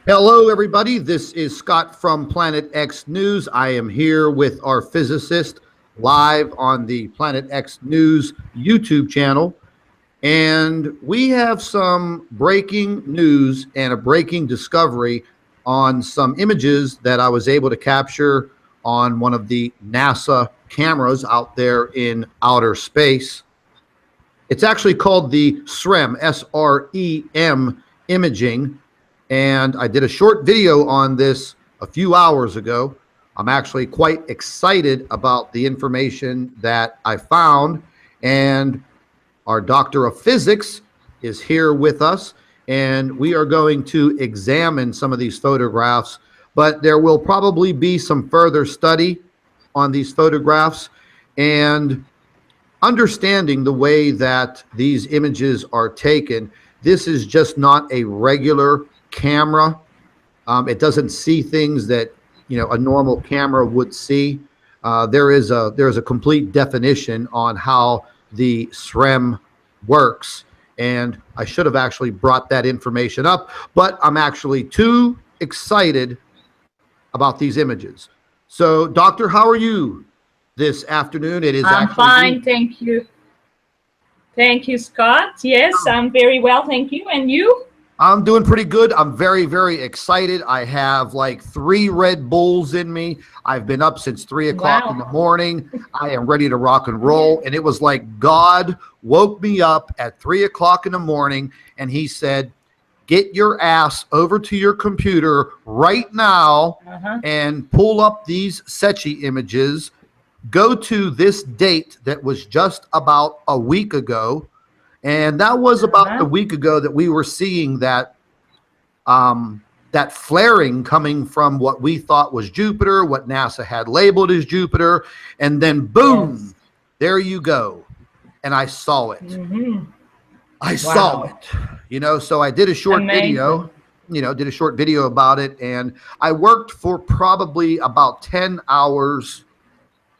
Hello, everybody. This is Scott from Planet X News. I am here with our physicist live on the Planet X News YouTube channel. And we have some breaking news and a breaking discovery on some images that I was able to capture on one of the NASA cameras out there in outer space. It's actually called the SREM, S-R-E-M imaging. And I did a short video on this a few hours ago. I'm actually quite excited about the information that I found. And our doctor of physics is here with us. And we are going to examine some of these photographs. But there will probably be some further study on these photographs and understanding the way that these images are taken. This is just not a regular camera. It doesn't see things that a normal camera would see. There is a complete definition on how the SREM works, and I should have actually brought that information up, but I'm actually too excited about these images. So, Doctor, how are you this afternoon? I'm fine, thank you. Thank you, Scott. Yes, I'm very well, thank you. And you? I'm doing pretty good. I'm very, very excited. I have like 3 Red Bulls in me. I've been up since 3 o'clock in the morning. I am ready to rock and roll. And it was like God woke me up at 3 o'clock in the morning and he said, get your ass over to your computer right now and pull up these Secchi images. Go to this date that was just about a week ago. And that was about a week ago that we were seeing that that flaring coming from what we thought was Jupiter, what NASA had labeled as Jupiter, and then boom, there you go. And I saw it. I saw it. So I did a short video, did a short video about it, and I worked for probably about 10 hours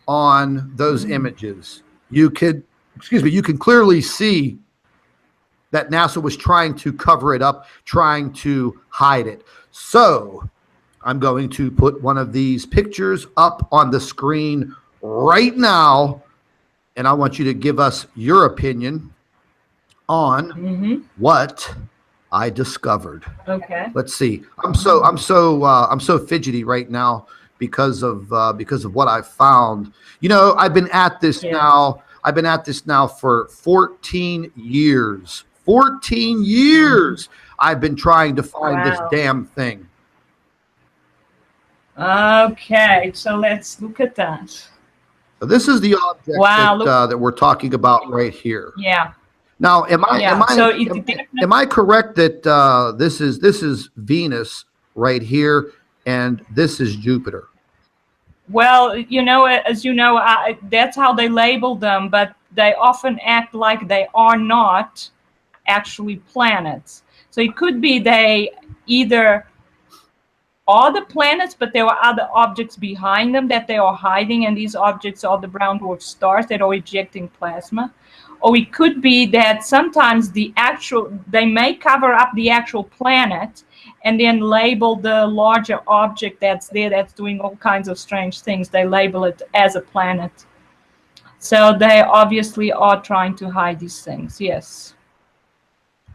on those images. You can clearly see that NASA was trying to cover it up, trying to hide it. So I'm going to put one of these pictures up on the screen right now, and I want you to give us your opinion on what I discovered. Okay. Let's see. I'm so fidgety right now because of what I found. I've been at this now. I've been at this now for 14 years. 14 years I've been trying to find this damn thing. Okay, so let's look at that. So this is the object that we're talking about right here. Yeah. Now, am I correct that this is Venus right here, and this is Jupiter? Well, as you know, that's how they label them, but they often act like they are not actually planets. So it could be they either are the planets, but there are other objects behind them that they are hiding, and these objects are the brown dwarf stars that are ejecting plasma. Or it could be that sometimes they may cover up the actual planet and then label the larger object that's there, that's doing all kinds of strange things. They label it as a planet. So they obviously are trying to hide these things, yes.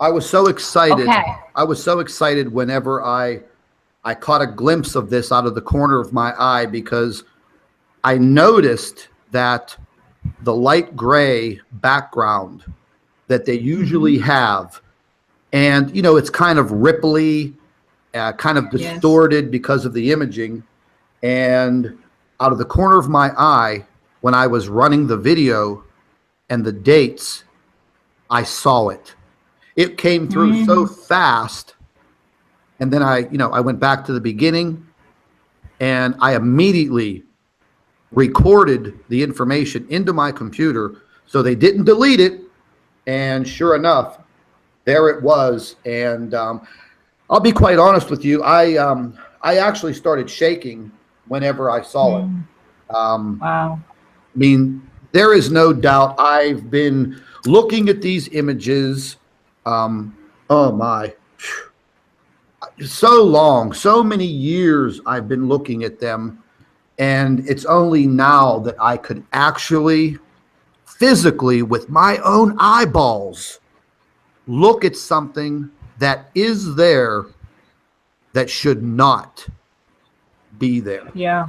I was so excited. I was so excited whenever I caught a glimpse of this out of the corner of my eye, because I noticed that the light gray background that they usually have, and it's kind of ripply, kind of distorted because of the imaging. And out of the corner of my eye, when I was running the video and the dates, I saw it. It came through so fast. And then I went back to the beginning, and I immediately recorded the information into my computer so they didn't delete it. And sure enough, there it was. And I'll be quite honest with you, I actually started shaking whenever I saw it. Wow. I mean, there is no doubt I've been looking at these images. Oh my. so long, so many years I've been looking at them, and it's only now that I could actually physically with my own eyeballs look at something that is there that should not be there. Yeah.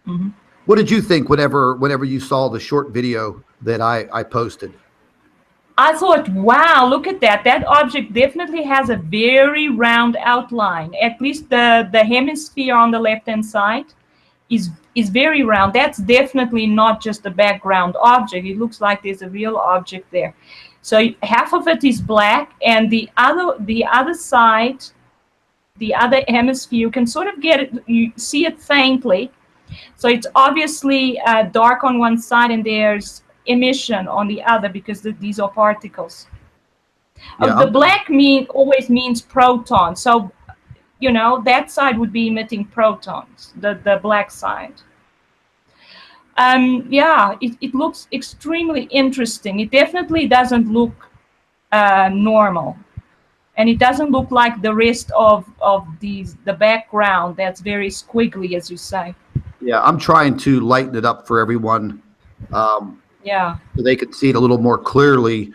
Mm-hmm. What did you think whenever you saw the short video that I posted? I thought, wow, look at that. That object definitely has a very round outline. At least the hemisphere on the left-hand side is very round. That's definitely not just a background object. It looks like there's a real object there. So half of it is black, and the other side, the other hemisphere, you can sort of get it, you see it faintly. So it's obviously dark on one side, and there's emission on the other because these are particles. Yeah. The black always means protons. So, you know, that side would be emitting protons, the black side. Yeah, it looks extremely interesting. It definitely doesn't look normal. And it doesn't look like the rest of the background that's very squiggly, as you say. Yeah, I'm trying to lighten it up for everyone, Yeah. so they can see it a little more clearly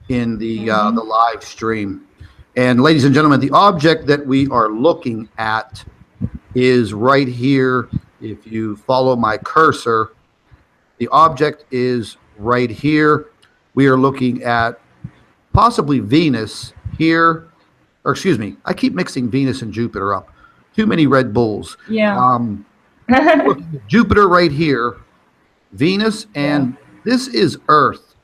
in the live stream. And ladies and gentlemen, the object that we are looking at is right here. If you follow my cursor, the object is right here. We are looking at possibly Venus here, or excuse me, I keep mixing Venus and Jupiter up. Too many Red Bulls. Yeah. Jupiter right here, Venus, and this is Earth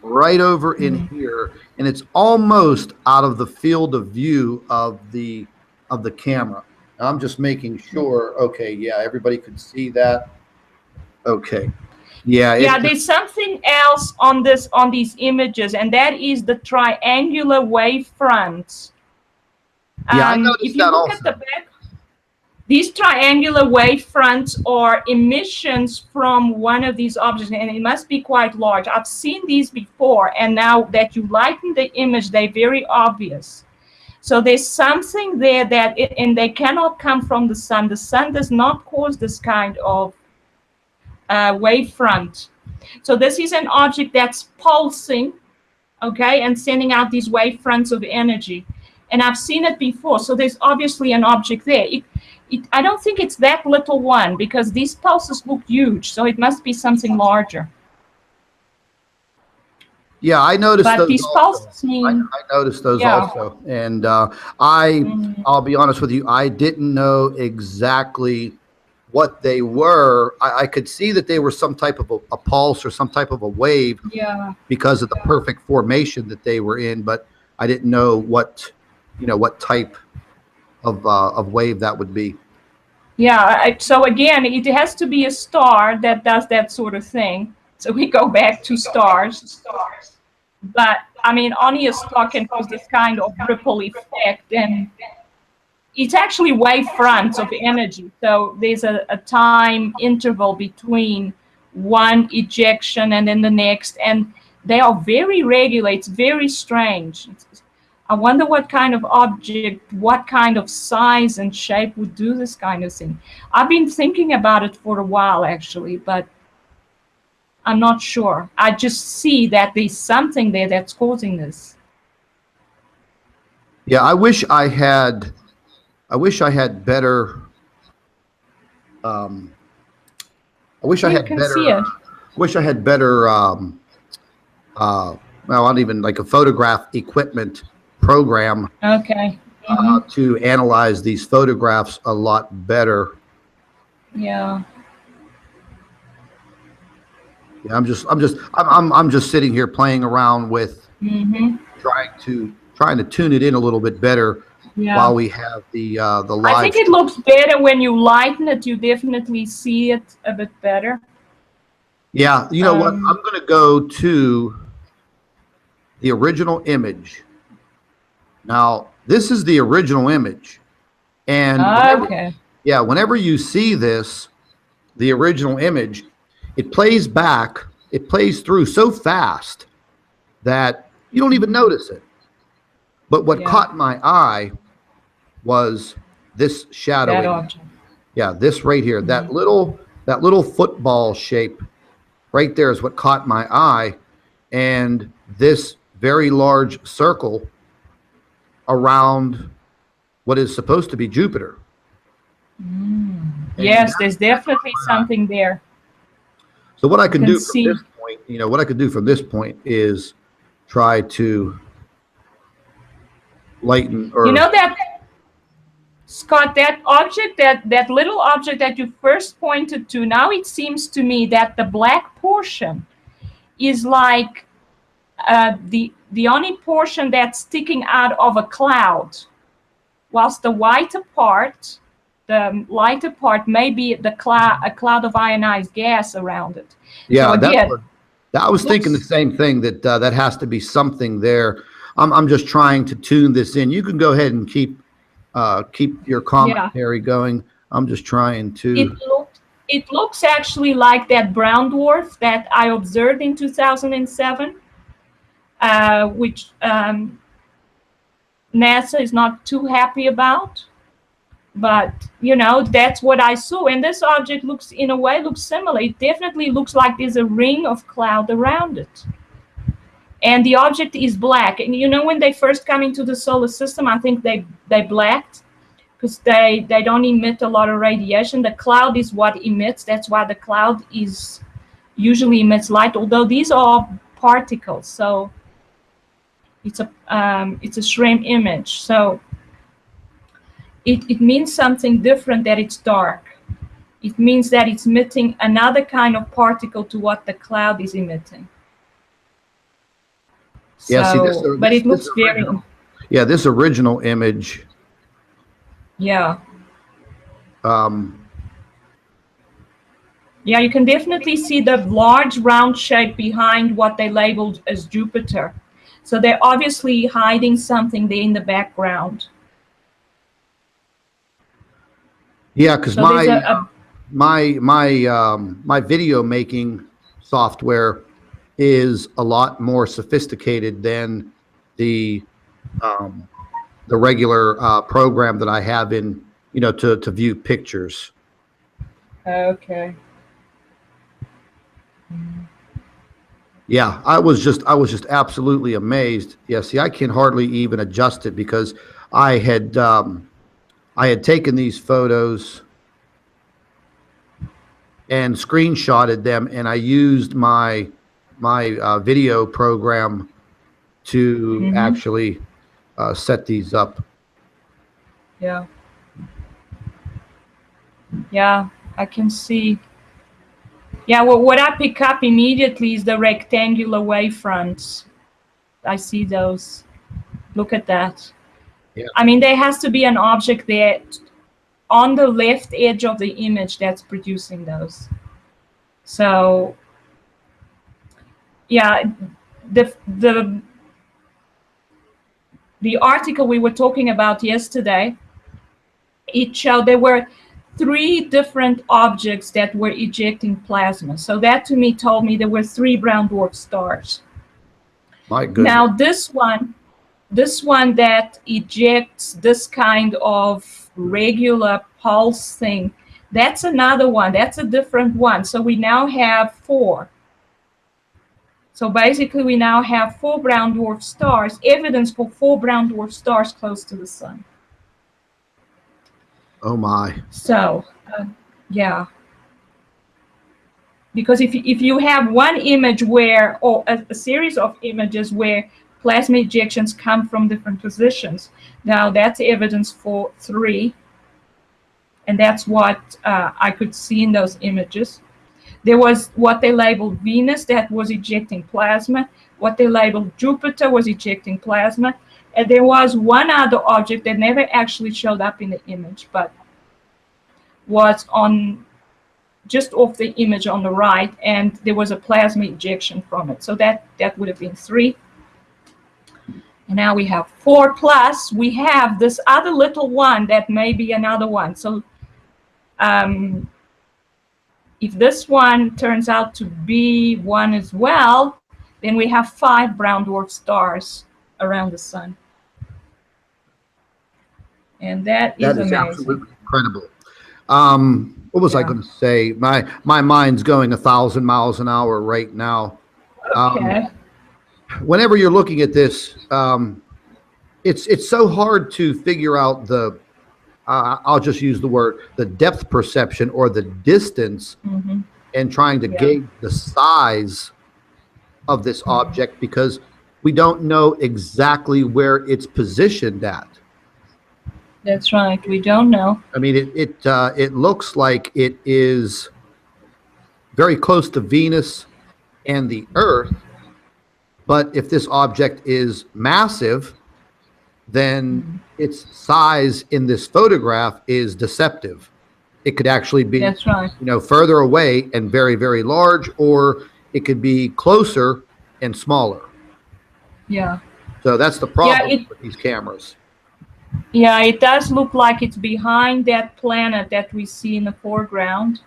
right over in here, and it's almost out of the field of view of the camera. I'm just making sure. Okay, yeah, everybody could see that. Okay. Yeah. Yeah, there's something else on these images, and that is the triangular wave fronts. Yeah, I noticed if you that look also. at the back, these triangular wave fronts are emissions from one of these objects, and it must be quite large. I've seen these before, and now that you lighten the image, they're very obvious. So there's something there and they cannot come from the sun. The sun does not cause this kind of wave front. So this is an object that's pulsing, okay, and sending out these wave fronts of energy. And I've seen it before, so there's obviously an object there. I don't think it's that little one, because these pulses look huge, so it must be something larger. Yeah, I noticed but those. These pulses mean, I noticed those also, and I'll be honest with you, I didn't know exactly what they were. I could see that they were some type of a pulse or some type of a wave, because of the perfect formation that they were in, but I didn't know what type of wave that would be. Yeah, so again, it has to be a star that does that sort of thing. So we go back to stars. But I mean, only a star can cause this kind of ripple effect, and it's actually wave fronts of energy. So there's a time interval between one ejection and then the next, and they are very regular. It's very strange. I wonder what kind of object, what kind of size and shape would do this kind of thing. I've been thinking about it for a while, actually, but I'm not sure. I just see that there's something there that's causing this. Yeah, I wish I had better. I wish I had better. Wish I had better. Well, not even like a photograph equipment program. Okay. To analyze these photographs a lot better. Yeah. Yeah, I'm just sitting here playing around with trying to tune it in a little bit better while we have the live. I think it looks better when you lighten it. You definitely see it a bit better. Yeah, you know what? I'm going to go to the original image. Now, this is the original image, and whenever you see this, the original image, it plays back, it plays through so fast that you don't even notice it. But what caught my eye was this That shadowing. object. Yeah, this right here, that little football shape right there is what caught my eye, and this very large circle around what is supposed to be Jupiter. Yes, there's definitely something there. So what I can can do from see. this point, what I could do from this point is try to lighten or That, Scott, that object, that little object that you first pointed to, now it seems to me that the black portion is like the only portion that's sticking out of a cloud, whilst the whiter part, the lighter part, may be a cloud of ionized gas around it. yeah, So again, I was thinking the same thing, that that has to be something there. I'm just trying to tune this in. You can go ahead and keep your commentary going. I'm just trying to. It looks actually like that brown dwarf that I observed in 2007, which NASA is not too happy about. But that's what I saw, and this object looks, in a way, looks similar. It definitely looks like there's a ring of cloud around it, and the object is black. And when they first come into the solar system, I think they blacked because they don't emit a lot of radiation. The cloud is what emits. That's why the cloud is usually emits light, although these are particles, so it's a shrimp image. So it means something different, that it's dark. It means that it's emitting another kind of particle to what the cloud is emitting. Yeah, so, but it looks very. Yeah, this original image. Yeah. Yeah, you can definitely see the large round shape behind what they labeled as Jupiter. So they're obviously hiding something there in the background. Yeah, because my video making software is a lot more sophisticated than the regular program that I have in to view pictures. Okay. Yeah, I was just absolutely amazed. Yeah, see, I can hardly even adjust it because I had taken these photos and screenshotted them, and I used my video program to actually set these up. Yeah. Yeah, I can see. Yeah, well, what I pick up immediately is the rectangular wavefronts. I see those. Look at that. Yeah. I mean, there has to be an object there on the left edge of the image that's producing those. So, yeah, the article we were talking about yesterday, it showed there were 3 different objects that were ejecting plasma. So that to me told me there were 3 brown dwarf stars. My goodness. Now this one that ejects this kind of regular pulse thing, that's another one. That's a different one. So we now have 4. So basically we now have 4 brown dwarf stars, evidence for 4 brown dwarf stars close to the sun. Oh my. So, yeah. Because if you have one image where, or a series of images where plasma ejections come from different positions, now that's evidence for 3. And that's what I could see in those images. There was what they labeled Venus that was ejecting plasma. What they labeled Jupiter was ejecting plasma. And there was one other object that never actually showed up in the image, but was on just off the image on the right, and there was a plasma ejection from it. So that would have been 3. And now we have 4, plus we have this other little one that may be another one. So if this one turns out to be one as well, then we have 5 brown dwarf stars around the sun. And that That is is amazing. absolutely incredible. What was I Yeah. going to say? My mind's going 1,000 miles an hour right now. Um, Okay. Whenever you're looking at this, it's so hard to figure out the. I'll just use the word the depth perception or the distance, Hmm. and trying to Yeah. gauge the size of this object because we don't know exactly where it's positioned at. That's right. We don't know. I mean, it looks like it is very close to Venus and the Earth, but if this object is massive, then Mhm. its size in this photograph is deceptive. It could actually be, That's right. further away and very, very large, or it could be closer and smaller. Yeah. So that's the Yeah. problem with these cameras. Yeah. It does look like it's behind that planet that we see in the foreground,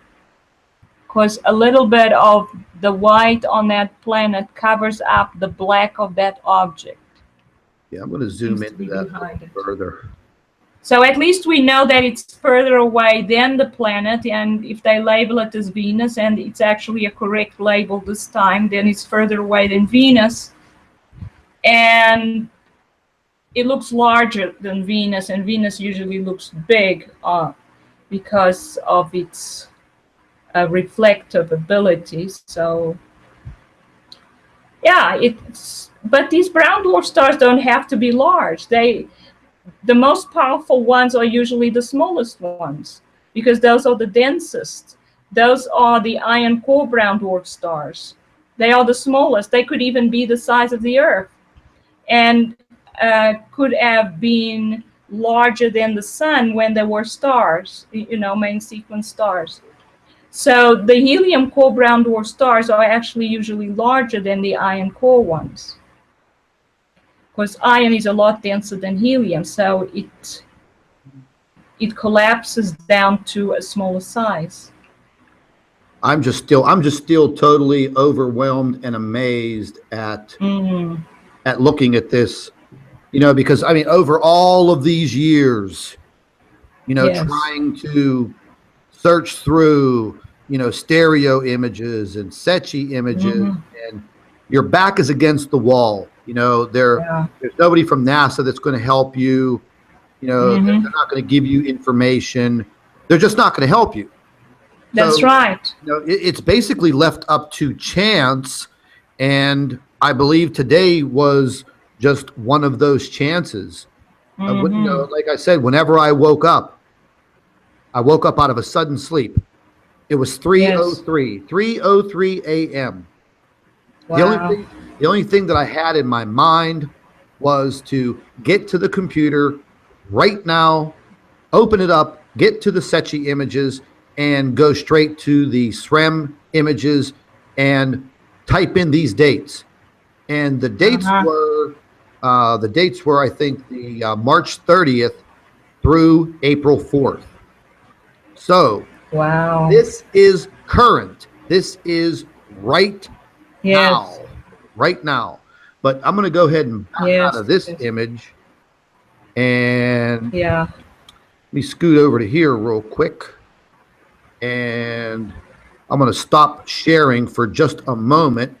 because a little bit of the white on that planet covers up the black of that object. Yeah, I'm going to zoom Seems to into be that a behind little it. further. So at least we know that it's further away than the planet, and if they label it as Venus, and it's actually a correct label this time, then it's further away than Venus. And it looks larger than Venus, and Venus usually looks big because of its reflective abilities. So yeah, but these brown dwarf stars don't have to be large. The most powerful ones are usually the smallest ones because those are the densest. Those are the iron core brown dwarf stars. They are the smallest. They could even be the size of the Earth, and could have been larger than the sun when there were stars, main sequence stars. So the helium core brown dwarf stars are actually usually larger than the iron core ones, because iron is a lot denser than helium, so it collapses down to a smaller size. I'm just still totally overwhelmed and amazed Mm, at looking at this, because I mean, over all of these years, yes. trying to search through, stereo images and Secchi images, Hmm. and your back is against the wall. Yeah. There's nobody from NASA that's going to help you. Hmm. They're not going to give you information. They're just not going to help you. That's So, right. it's basically left up to chance. And I believe today was just one of those chances. Hmm. Like I said, whenever I woke up out of a sudden sleep. It was Yes. 3:03 a.m. The only Wow. thing, the only thing that I had in my mind was to get to the computer right now, open it up, get to the Secchi images, and go straight to the SREM images and type in these dates. And Uh-huh. the dates were I think the March 30th through April 4th. So Wow. this is current. This is right now, Yes. right now. But I'm going to go ahead and back out Yes. of this Yes. image, and Yeah. let me scoot over to here real quick. And I'm going to stop sharing for just a moment.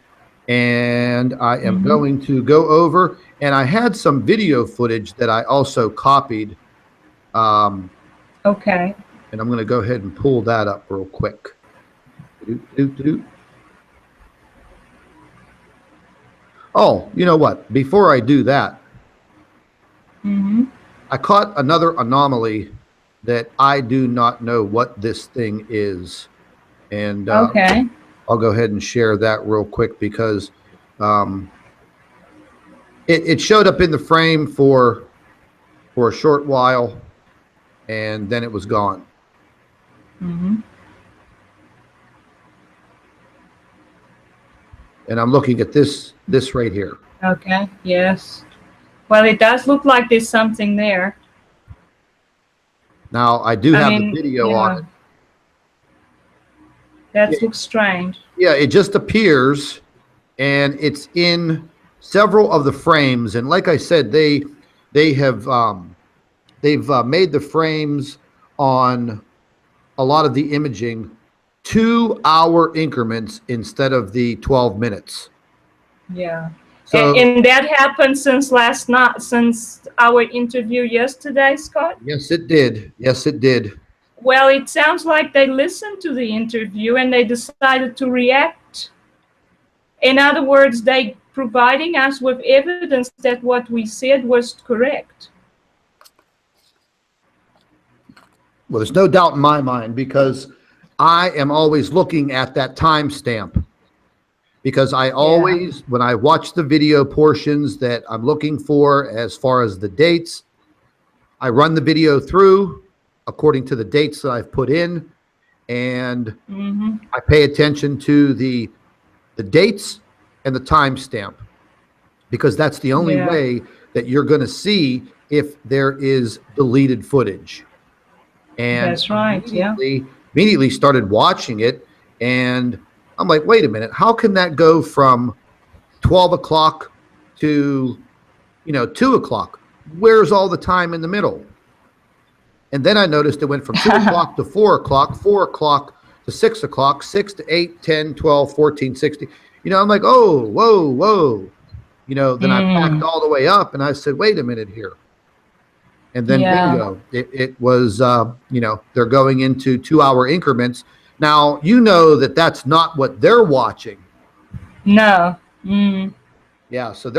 And I am Hmm. going to go over, and I had some video footage that I also copied. Um, Okay. and I'm going to go ahead and pull that up real quick. Oh, you know what? Before I do that, Hmm. I caught another anomaly that I do not know what this thing is. And Okay. I'll go ahead and share that real quick because um, it showed up in the frame for a short while, and then it was gone. Hmm. And I'm looking at this right here. Okay. Yes. Well, it does look like there's something there. Now I do I have the mean, video on yeah, it. Yeah, that looks strange. yeah, it just appears, and it's in several of the frames. And like I said, they have they've made the frames on a lot of the imaging 2-hour increments instead of the 12 minutes. Yeah. So And that happened since last night, since our interview yesterday, Scott? yes, it did. Yes, it did. Well, it sounds like they listened to the interview and they decided to react. In other words, they providing us with evidence that what we said was correct. Well, there's no doubt in my mind, because I am always looking at that timestamp. Because I always, when I watch the video portions that I'm looking for as far as the dates, I run the video through according to the dates that I've put in, and I pay attention to the dates and the timestamp, because that's the only way that you're going to see if there is deleted footage. And that's right. immediately started watching it, and I'm like, wait a minute, how can that go from 12 o'clock to 2 o'clock? Where's all the time in the middle? And then I noticed it went from 2 o'clock to 4 o'clock, 4 o'clock to 6 o'clock, 6 to 8, 10, 12, 14, 16. I'm like, oh, whoa. Then I backed all the way up and I said, wait a minute here. And then bingo, it was, they're going into 2-hour increments. Now, that's not what they're watching. No. Yeah, so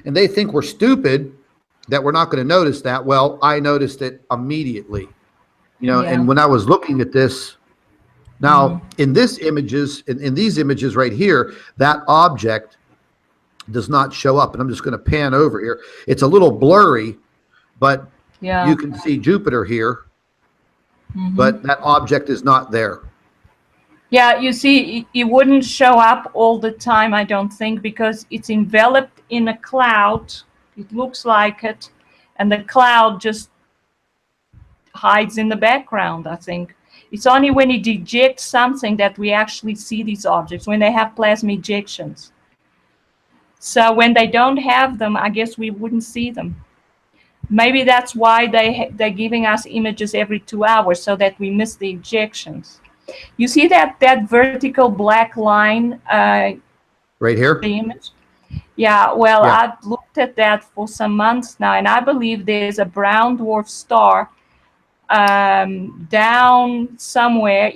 and they think we're stupid that we're not going to notice that. Well, I noticed it immediately. And when I was looking at this, now in these images right here, that object does not show up. And I'm just going to pan over here. It's a little blurry, but you can see Jupiter here, but that object is not there. Yeah, you see, it wouldn't show up all the time, I don't think, because it's enveloped in a cloud. It looks like it, and the cloud just hides in the background, I think. It's only when it ejects something that we actually see these objects, when they have plasma ejections. So when they don't have them, I guess we wouldn't see them. Maybe that's why they're giving us images every 2 hours, so that we miss the ejections. You see that vertical black line right here? The image? Yeah, well, I've looked at that for some months now, and I believe there's a brown dwarf star down somewhere,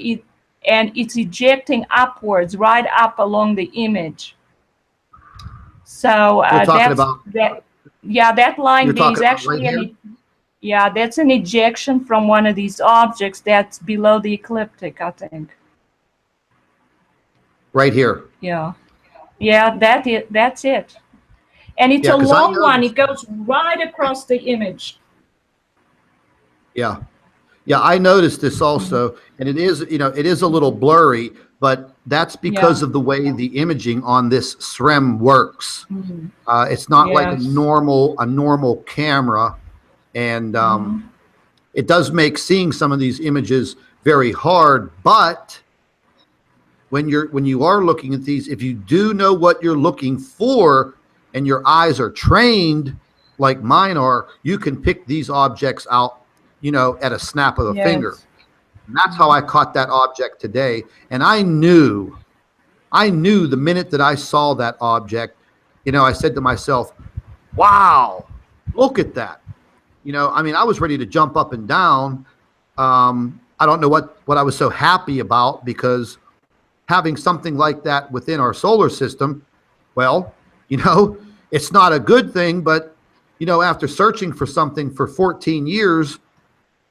and it's ejecting upwards, right up along the image. So that line there is actually that's an ejection from one of these objects that's below the ecliptic, I think. Right here. Yeah, that's it. And it's a long one. It goes right across the image. Yeah, I noticed this also, and it is, it is a little blurry, but that's because of the way the imaging on this SREM works. It's not like a normal camera, and it does make seeing some of these images very hard. But when you are looking at these, if you do know what you're looking for, and your eyes are trained like mine are, you can pick these objects out, at a snap of a finger. And that's how I caught that object today. And I knew the minute that I saw that object, I said to myself, wow, look at that. I was ready to jump up and down. I don't know what I was so happy about, because having something like that within our solar system, well, it's not a good thing, but, after searching for something for 14 years,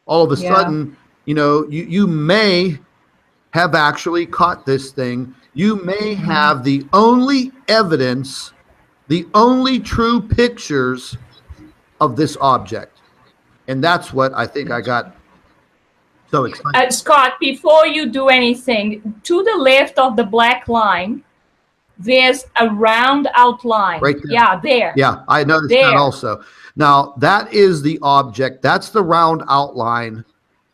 all of a sudden, you may have actually caught this thing. You may have the only evidence, the only true pictures of this object. And that's what I think I got so excited. Scott, before you do anything, to the left of the black line, there's a round outline. Right there. Yeah, there. Yeah, I noticed that also. Now, that is the object. That's the round outline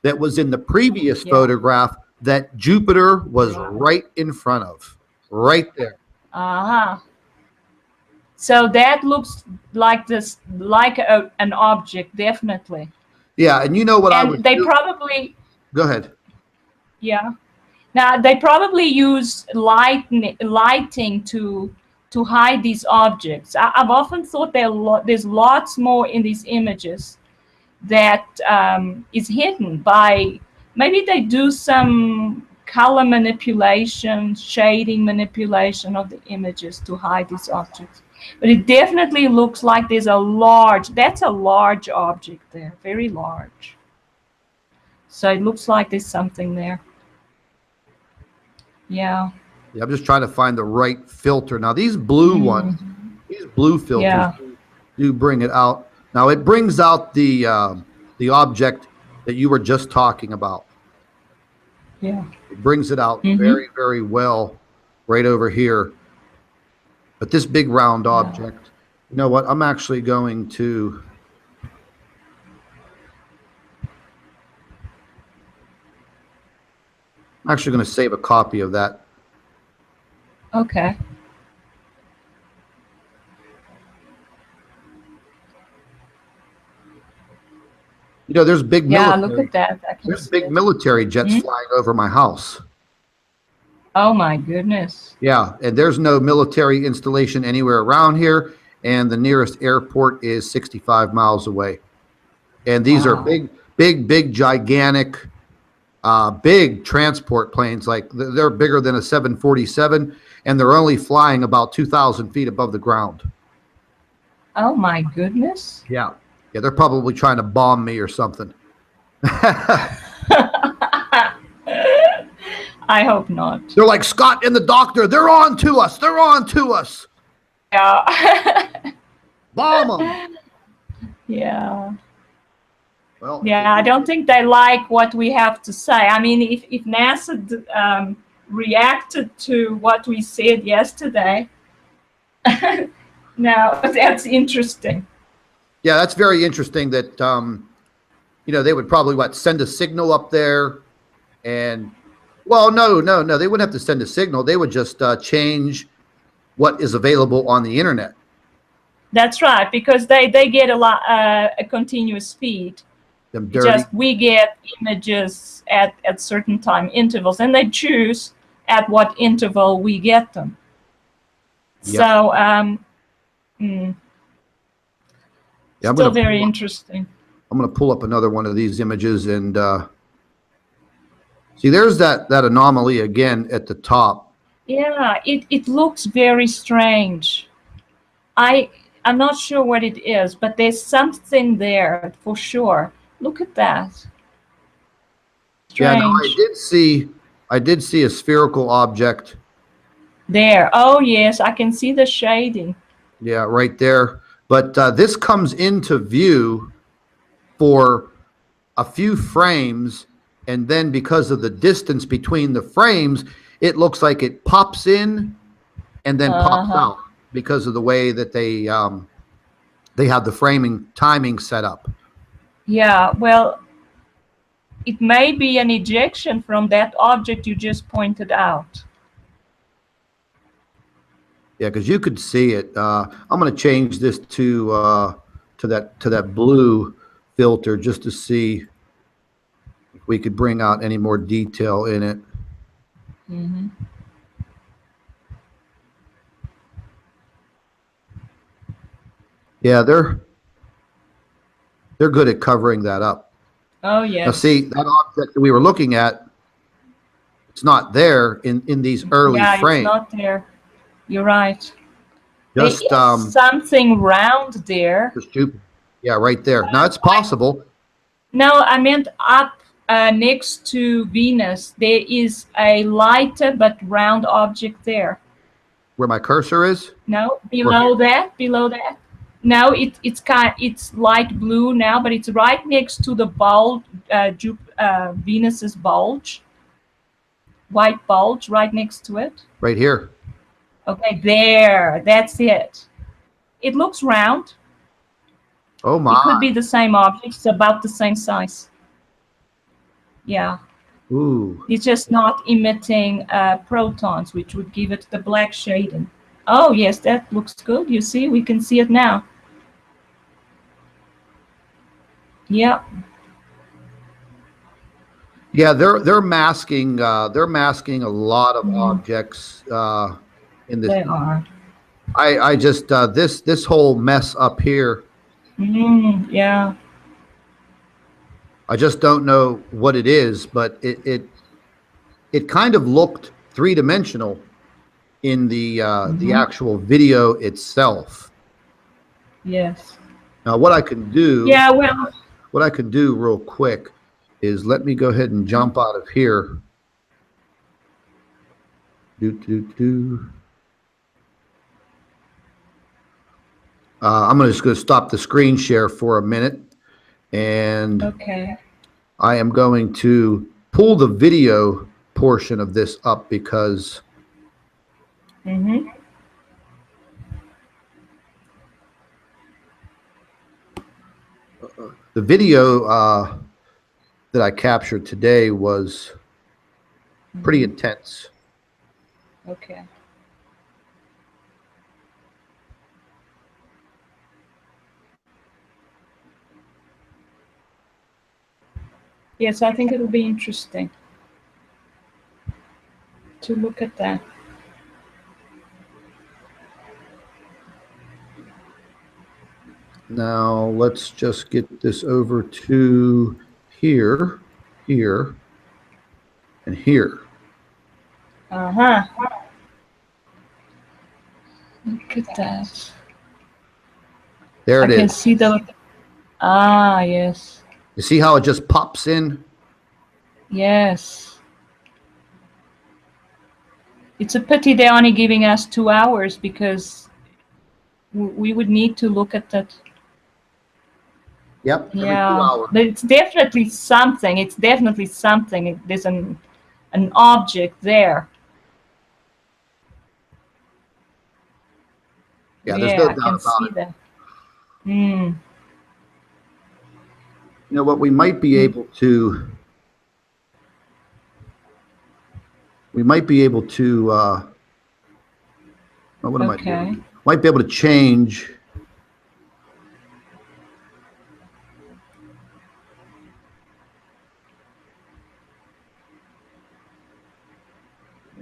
that was in the previous photograph that Jupiter was right in front of. Right there. So that looks like an object, definitely. Yeah, and you know what I And would they do? probably, Go ahead. yeah. Now they probably use lighting to hide these objects. I've often thought there's lots more in these images that is hidden by, maybe they do some color manipulation, shading manipulation of the images to hide these objects. But it definitely looks like there's that's a large object there, very large. So it looks like there's something there. Yeah. Yeah, I'm just trying to find the right filter. Now these blue ones, these blue filters Yeah. do bring it out. Now it brings out the object that you were just talking about. Yeah. It brings it out Mm-hmm. very, very well right over here. But this big round object, you know what? I'm actually going to save a copy of that. Okay. You know, there's big Yeah, military, look at that. I can there's see big it. military jets flying over my house. Oh my goodness. Yeah, and there's no military installation anywhere around here, and the nearest airport is 65 miles away. And these are big, gigantic, big transport planes. Like they're bigger than a 747, and they're only flying about 2,000 feet above the ground. Oh my goodness. Yeah, they're probably trying to bomb me or something. I hope not. They're like, Scott and the doctor, they're on to us. They're on to us. Yeah. Bomb them. Yeah. Well, yeah, I don't think they like what we have to say. I mean, if NASA reacted to what we said yesterday, now that's interesting. Yeah, that's very interesting that, you know, they would probably, send a signal up there and, well, no, they wouldn't have to send a signal. They would just change what is available on the internet. That's right, because they get a continuous feed. We get images at certain time intervals, and they choose at what interval we get them. Yep. So, still very interesting. I'm going to pull up another one of these images and see. There's that anomaly again at the top. Yeah, it looks very strange. I'm not sure what it is, but there's something there for sure. Look at that. Strange. Yeah, no, I did see a spherical object there. Oh yes, I can see the shading. Yeah, right there. But this comes into view for a few frames, and then because of the distance between the frames, it looks like it pops in and then pops out because of the way that they have the timing set up. Yeah, well, it may be an ejection from that object you just pointed out. Yeah, because you could see it. I'm going to change this to that blue filter just to see if we could bring out any more detail in it. Mm-hmm. Yeah, they're good at covering that up. Oh yes. Now see, that object that we were looking at, it's not there in these early frames. Yeah, it's not there. You're right. Just there is something round there. Yeah, right there. Now it's possible. No, I meant up next to Venus. There is a lighter but round object there. Where my cursor is? No, below that. Below that. No, it's light blue now, but it's right next to the bulge, Venus's bulge. White bulge right next to it. Right here. Okay, there. That's it. It looks round. Oh my. It could be the same object. It's about the same size. Yeah. Ooh. It's just not emitting protons, which would give it the black shading. Oh, yes, that looks good. You see, we can see it now. Yeah. Yeah, they're masking a lot of objects in this. They are. I just this whole mess up here. Yeah. I just don't know what it is, but it kind of looked three-dimensional in the actual video itself. Yes. Now, what I can do, Yeah. Well. what I can do real quick is let me go ahead and jump out of here. I'm just going to stop the screen share for a minute, and Okay. I am going to pull the video portion of this up because the video that I captured today was pretty intense. Okay. Yes, I think it'll be interesting to look at that. Now let's just get this over to here, here, and here. Uh-huh. Look at that. There it is. I can see the... Ah, yes. You see how it just pops in? Yes. It's a pity they're only giving us 2 hours because we would need to look at that. Yep. Every 2 Yeah, hours. but it's definitely something. It's definitely something. There's an object there. Yeah, there's no I doubt can about see it. that. You know what we might be able to what am I doing? Might be able to change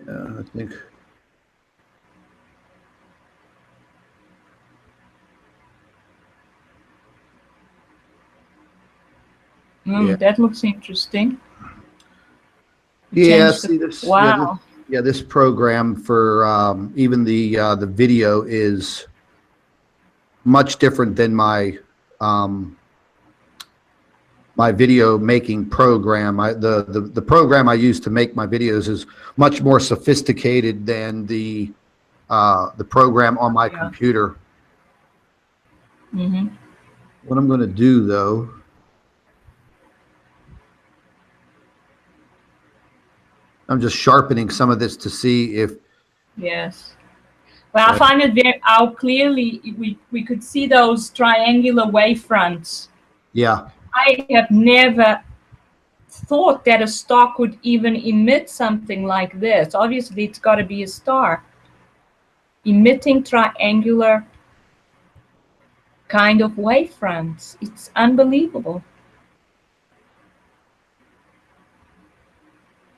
I think That looks interesting. yeah, see this. Wow. Yeah, this program for even the video is much different than my my video making program. The program I use to make my videos is much more sophisticated than the program on my computer. What I'm going to do though, I'm just sharpening some of this to see if. Yes. Well, I find it very how clearly we could see those triangular wavefronts. Yeah. I have never thought that a star could even emit something like this. Obviously, it's got to be a star emitting triangular kind of wavefronts. It's unbelievable.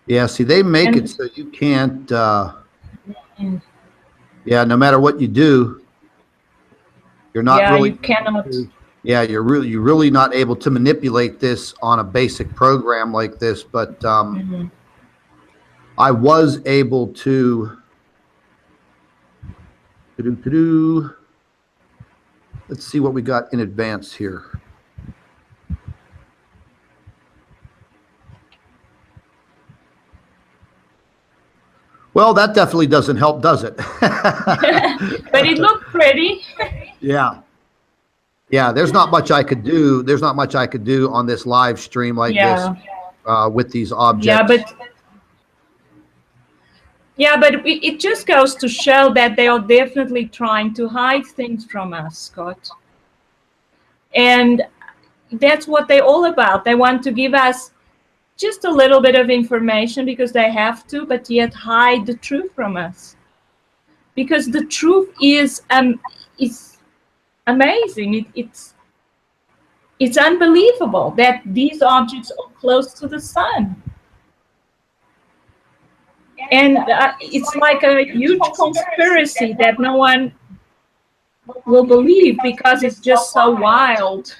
Yeah, see, they make it so you can't, yeah, no matter what you do, you're not really. You cannot. Yeah, you're really not able to manipulate this on a basic program like this, but I was able to. Let's see what we got in advance here. Well, that definitely doesn't help, does it? But it looked pretty. Yeah. Yeah, there's not much I could do. There's not much I could do on this live stream like this with these objects. But it just goes to show that they are definitely trying to hide things from us, Scott. And that's what they're all about. They want to give us just a little bit of information because they have to, but yet hide the truth from us. Because the truth is amazing. It's unbelievable that these objects are close to the sun. And it's like a huge conspiracy that no one will believe because it's just so wild.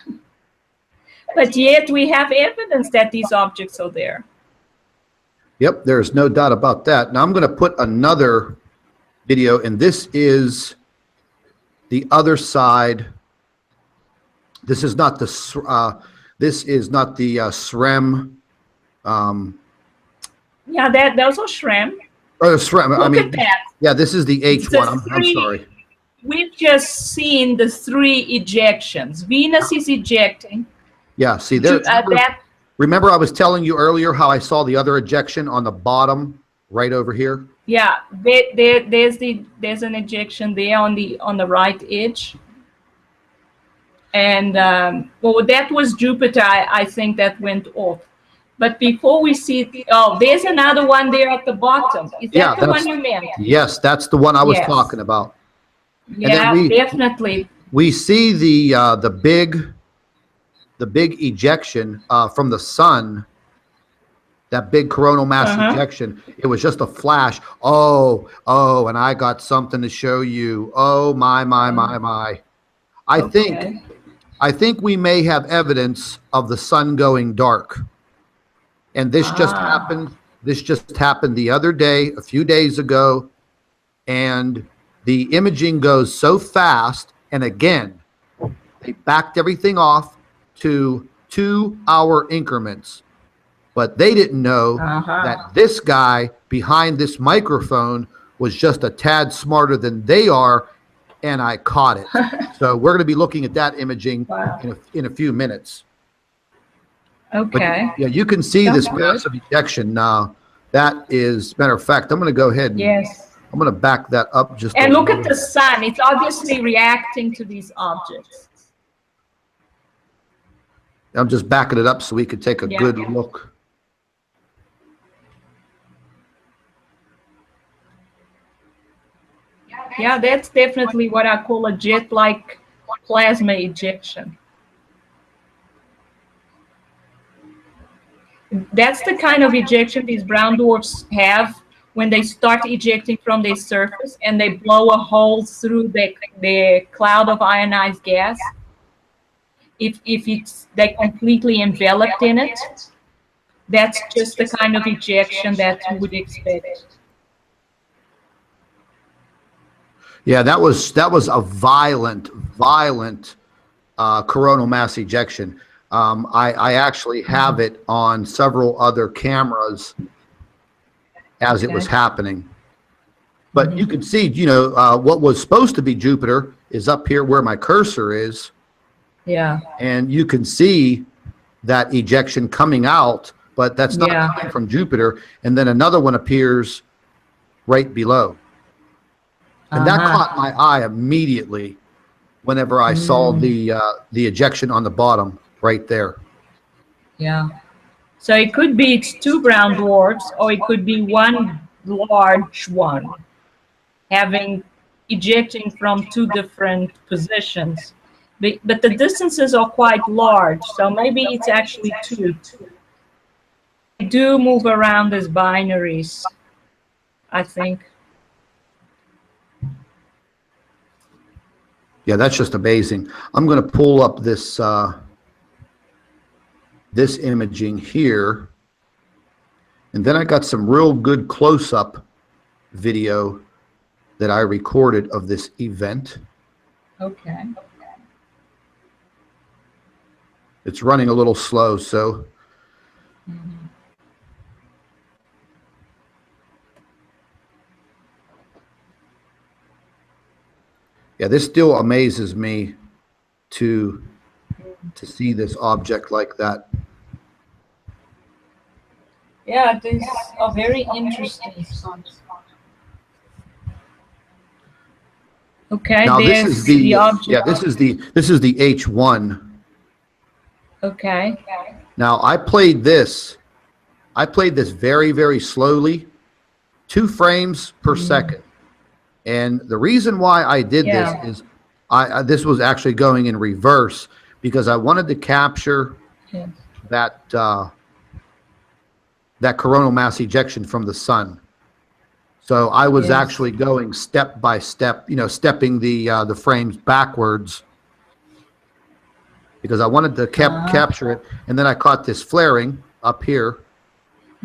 But yet we have evidence that these objects are there. Yep, there's no doubt about that. Now I'm going to put another video, and this is the other side. This is not the SREM. Yeah, those are SREM. Oh, SREM. I mean, Look at that. yeah, this is the H1. I'm sorry. We've just seen the 3 ejections. Venus is ejecting. Yeah, see there. Remember I was telling you earlier how I saw the other ejection on the bottom right over here? Yeah, there's an ejection there on the right edge. And well, that was Jupiter. I think that went off. But before we see, oh, there's another one there at the bottom. Is that the one you meant? Yes, that's the one I was talking about. Yeah, definitely. We see the big ejection from the sun. That big coronal mass ejection. It was just a flash. Oh, and I got something to show you. Oh my. I think we may have evidence of the sun going dark. And this just happened. This just happened the other day, a few days ago. And the imaging goes so fast. And again, they backed everything off to 2-hour increments. But they didn't know that this guy behind this microphone was just a tad smarter than they are, and I caught it. So we're going to be looking at that imaging in a few minutes. Okay. But, yeah, you can see this massive ejection now. That is, matter of fact, I'm going to go ahead and I'm going to back that up just and look at the sun. It's obviously reacting to these objects. I'm just backing it up so we could take a good look. Yeah, that's definitely what I call a jet-like plasma ejection. That's the kind of ejection these brown dwarfs have when they start ejecting from their surface and they blow a hole through the cloud of ionized gas. If they're completely enveloped in it, that's just the kind of ejection that you would expect. Yeah, that was a violent coronal mass ejection. I actually have it on several other cameras as it was happening. But you can see, you know, what was supposed to be Jupiter is up here where my cursor is. Yeah. And you can see that ejection coming out, but that's not coming from Jupiter. And then another one appears right below. And that caught my eye immediately whenever I saw the ejection on the bottom right there. Yeah. So it could be it's 2 brown dwarfs, or it could be one large one ejecting from 2 different positions. But the distances are quite large, so maybe it's actually 2. They do move around as binaries, I think. Yeah, that's just amazing. I'm going to pull up this this imaging here, and then I got some real good close-up video that I recorded of this event. Okay. It's running a little slow, so yeah, this still amazes me to see this object like that. Yeah, these are very interesting. Okay, now there's this is the object. yeah, this is the H1. Okay. Now I played this very, very slowly, 2 frames per second. And the reason why I did this is this was actually going in reverse because I wanted to capture that that coronal mass ejection from the sun. So I was Yes. actually going step by step, stepping the frames backwards because I wanted to capture it. And then I caught this flaring up here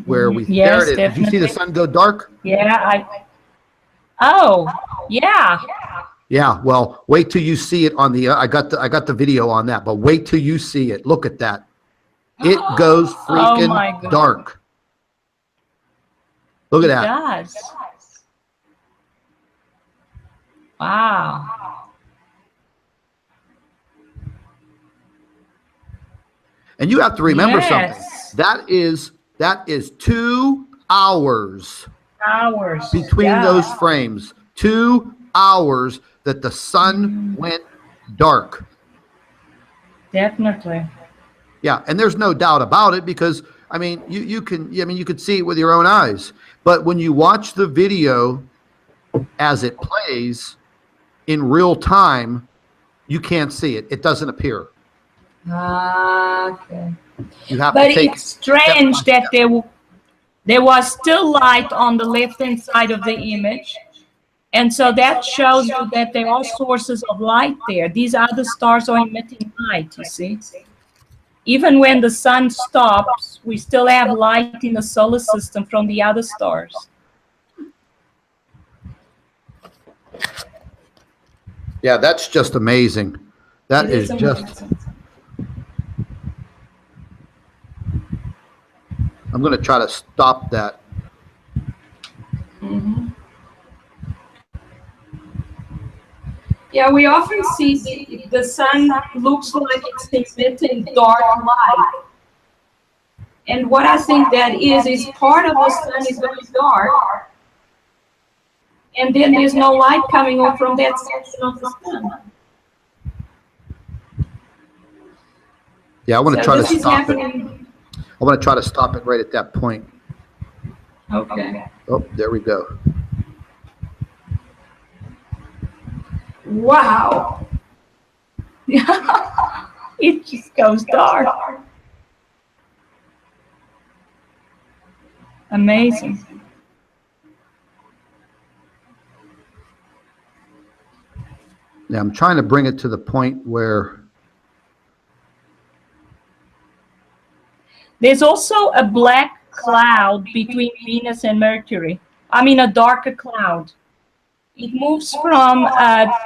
where there Yes, it is. Did you see the definitely. sun go dark? Yeah, oh, yeah. Yeah. Well, wait till you see it on the. I got the video on that, but wait till you see it. Look at that. It goes Oh freaking my God. dark. Look at It that. does. Wow. And you have to remember something. Yes. That is 2 hours Hours. between Yeah. those frames. 2 hours that the sun went dark. Definitely. Yeah, and there's no doubt about it because I mean you could see it with your own eyes. But when you watch the video as it plays in real time, you can't see it. It doesn't appear. Okay. You have But to take it's strange that there was still light on the left-hand side of the image. And so that shows you that there are sources of light there. These other stars are emitting light, you see. Even when the sun stops, we still have light in the solar system from the other stars. Yeah, that's just amazing. That It is just amazing. I'm going to try to stop that. Yeah, we often see the sun looks like it's emitting dark light. And what I think that is part of the sun is very dark. And then there's no light coming on from that section of the sun. Yeah, I want to So try to this is stop it. happening. I want to try to stop it right at that point. Okay. Oh, there we go. Wow. It just goes dark. Amazing. Yeah, I'm trying to bring it to the point where There's also a black cloud between Venus and Mercury. I mean, a darker cloud. It moves from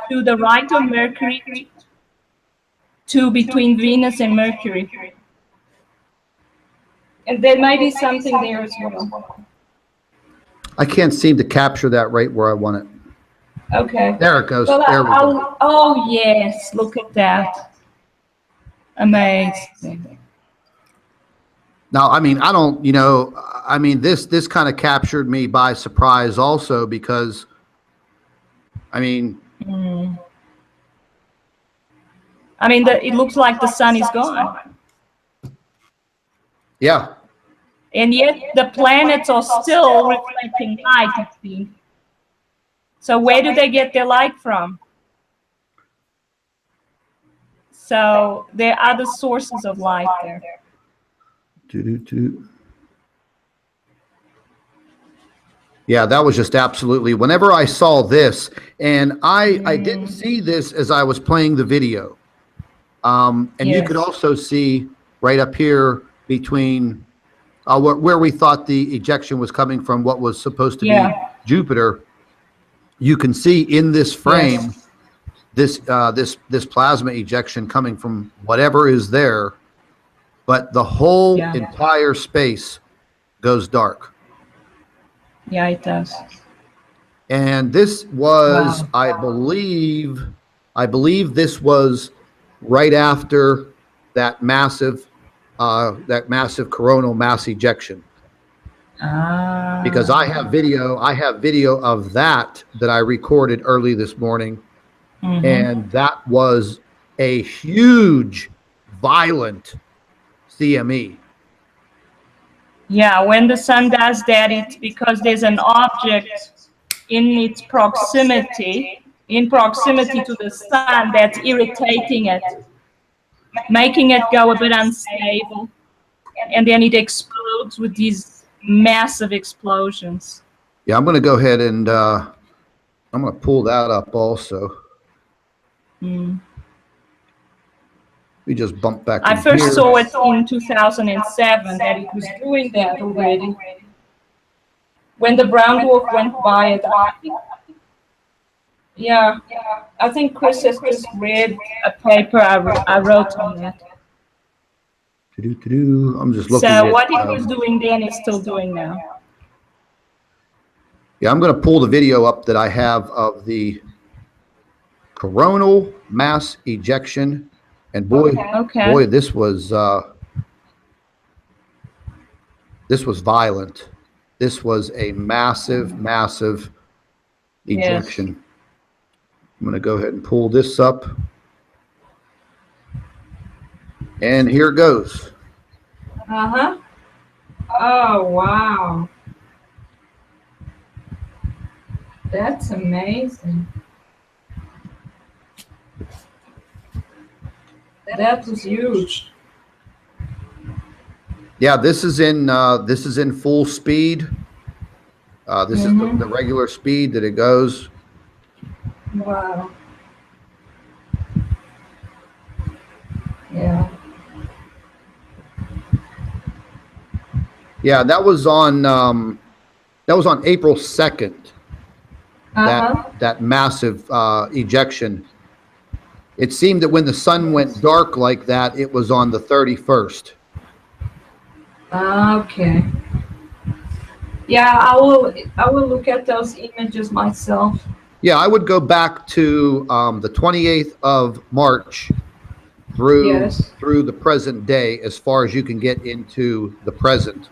to the right of Mercury to between Venus and Mercury. And there may be something there as well. I can't seem to capture that right where I want it. Okay. There it goes. Well, There we go. oh, yes. Look at that. Amazing. Now, I mean, I don't, I mean, this kind of captured me by surprise also because, I mean, it looks like the sun is gone. yeah. And yet the planets are still reflecting light, I think. So where do they get their light from? So there are other sources of light there. Yeah, that was just absolutely, whenever I saw this, and I didn't see this as I was playing the video. And you could also see right up here between where we thought the ejection was coming from, what was supposed to be Jupiter. You can see in this frame, this plasma ejection coming from whatever is there, but the whole entire space goes dark. Yeah, it does. And this was, I believe this was right after that massive coronal mass ejection. Because I have video of that I recorded early this morning, and that was a huge, violent CME. Yeah, when the sun does that, it's because there's an object in its proximity, to the sun, that's irritating it, making it go a bit unstable, and then it explodes with these massive explosions. Yeah, I'm going to go ahead and I'm going to pull that up also. We just bump back I in first here. saw it in 2007 that it was doing that already. When the brown dwarf went by it, yeah, I think Chris has just read a paper I wrote on that. I'm just looking So at, what it was doing then is still doing now. yeah, I'm going to pull the video up that I have of the coronal mass ejection, and boy, boy, this was violent. This was a massive, massive ejection. Yes. I'm going to go ahead and pull this up, and here it goes. Oh wow, that's amazing. That was huge. Yeah, this is in full speed. This is the regular speed that it goes. Wow. Yeah. Yeah, that was on April 2nd. That massive ejection. It seemed that when the sun went dark like that, it was on the 31st. Okay. Yeah, I will look at those images myself. Yeah, I would go back to the 28th of March through the present day, as far as you can get into the present.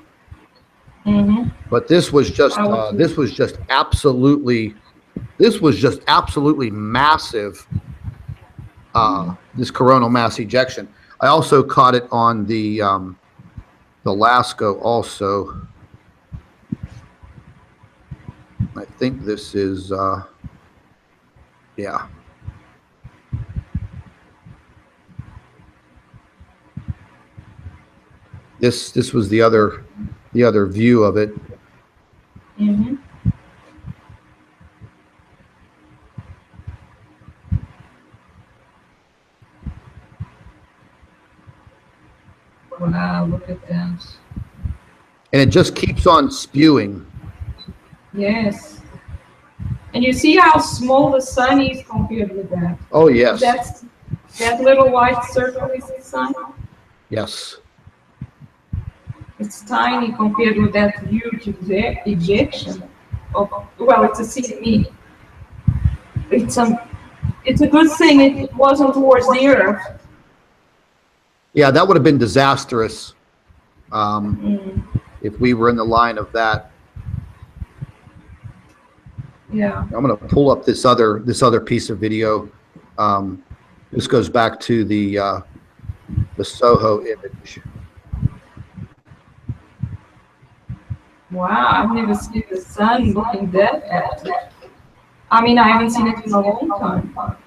But this was just absolutely massive. This coronal mass ejection. I also caught it on the LASCO also. I think this is yeah. This was the other view of it. Wow, look at that. And it just keeps on spewing. Yes. And you see how small the sun is compared with that. Oh, yes. That little white circle is the sun? Yes. It's tiny compared with that huge ejection. Well, it's a CME. It's a good thing it wasn't towards the Earth. Yeah, that would have been disastrous if we were in the line of that. Yeah. I'm going to pull up this other piece of video. This goes back to the Soho image. Wow, I've never seen the sun looking that active. I mean, I haven't seen it in a long time.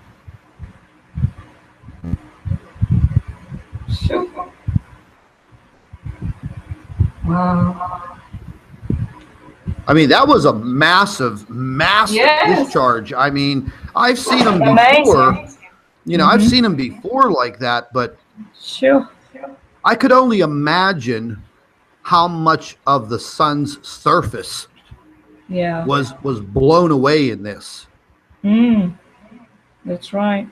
Sure. Wow. I mean, that was a massive discharge. I mean, I've seen them before. You know, I've seen them before like that, but sure. I could only imagine how much of the sun's surface was blown away in this. That's right.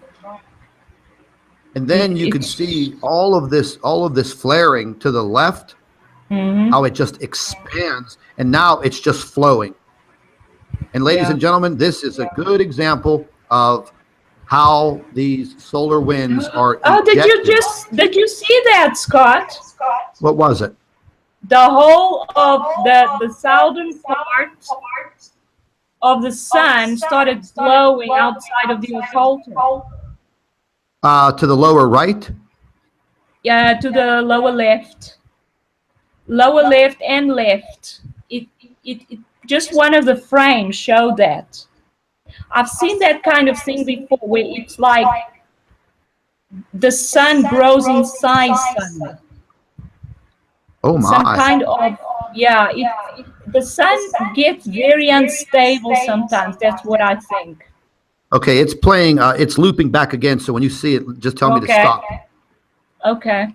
And then you could see all of this flaring to the left, how it just expands, and now it's just flowing. And ladies and gentlemen, this is a good example of how these solar winds are ejected. Did you see that, Scott? What was it? The whole of the southern part of the sun started glowing outside of the equator. To the lower right? Yeah, to the lower left. Lower left and left. It just one of the frames showed that. I've seen that kind of thing before, where it's like the sun grows in size suddenly. Oh my! Some kind of the sun gets very unstable sometimes. That's what I think. Okay, it's playing, it's looping back again, so when you see it, just tell me to stop. Okay.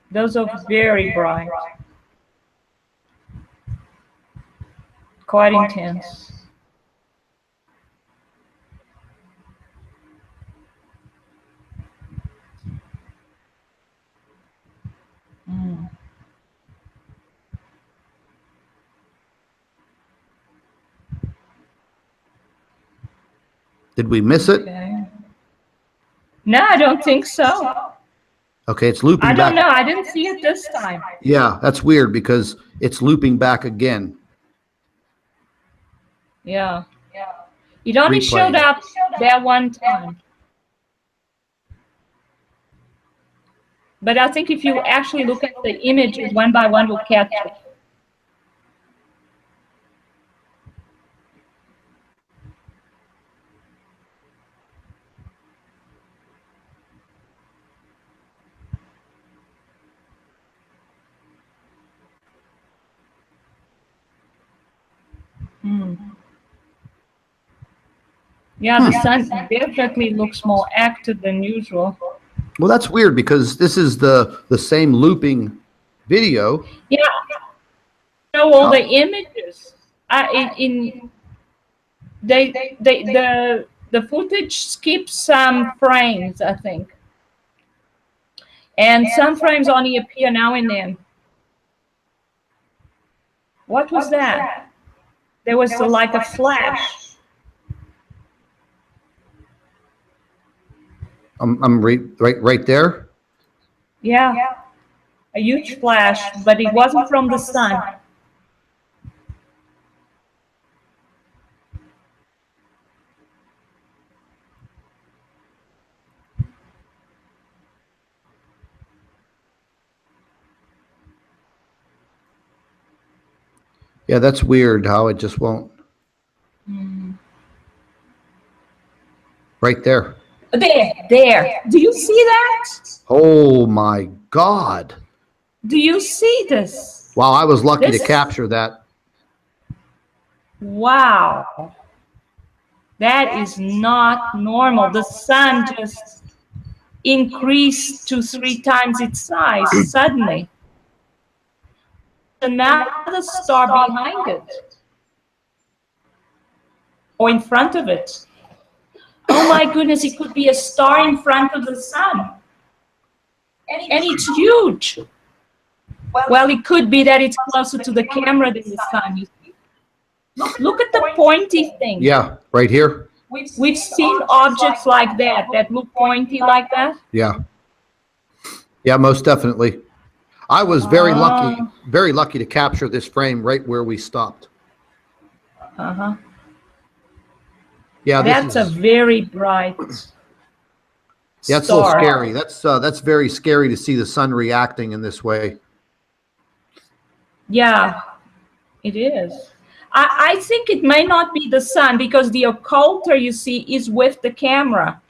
Those are very bright. Quite intense. Mm. Did we miss it? Okay. No, I don't think so. Okay, it's looping I back. don't know. I didn't see it this time. Yeah, that's weird because it's looping back again. Yeah. It only Replay. showed up that one time. But I think if you actually look at the images one by one, we'll catch it. Yeah, the sun definitely looks more active than usual. Well, that's weird because this is the same looping video. Yeah, show all the images. The footage skips some frames, I think, and some frames only appear now and then. What was that? There was like a flash. I'm right there. Yeah, a huge flash, but it wasn't from the sun. Yeah, that's weird how it just won't. Right there. There. Do you see that? Oh my God. Do you see this? Wow, I was lucky to capture that. Wow. That is not normal. The sun just increased to 3 times its size suddenly. Another star behind it. Or in front of it. Oh my goodness, it could be a star in front of the sun. And it's huge. Well, it could be that it's closer to the camera than the sun. You see? Look at the pointy thing. Yeah, right here. We've seen objects like that look pointy like that. Yeah. Yeah, most definitely. I was very lucky to capture this frame right where we stopped. Uh-huh. Yeah, that's a very bright yeah, it's a little scary. That's very scary to see the sun reacting in this way. Yeah, it is. I think it may not be the sun because the occulter, you see, is with the camera.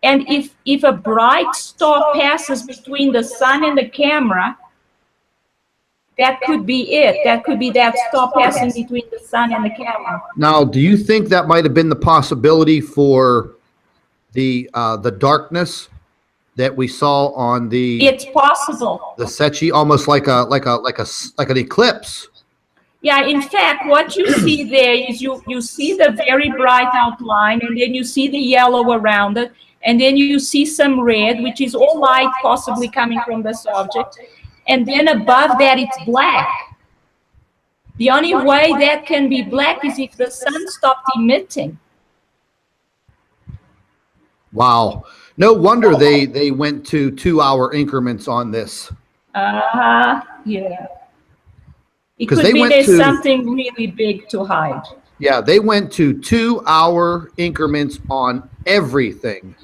And if a bright star passes between the sun and the camera, that could be it. That could be that star passing between the sun and the camera. Now, do you think that might have been the possibility for the darkness that we saw on the? It's possible. The Sechi, almost like an eclipse. Yeah, in fact, what you see there is you see the very bright outline, and then you see the yellow around it, and then you see some red, which is all light possibly coming from this object. And then above that, it's black. The only way that can be black is if the sun stopped emitting. Wow. No wonder they went to 2-hour increments on this. Yeah. It could be there's something really big to hide. Yeah, they went to 2-hour increments on everything.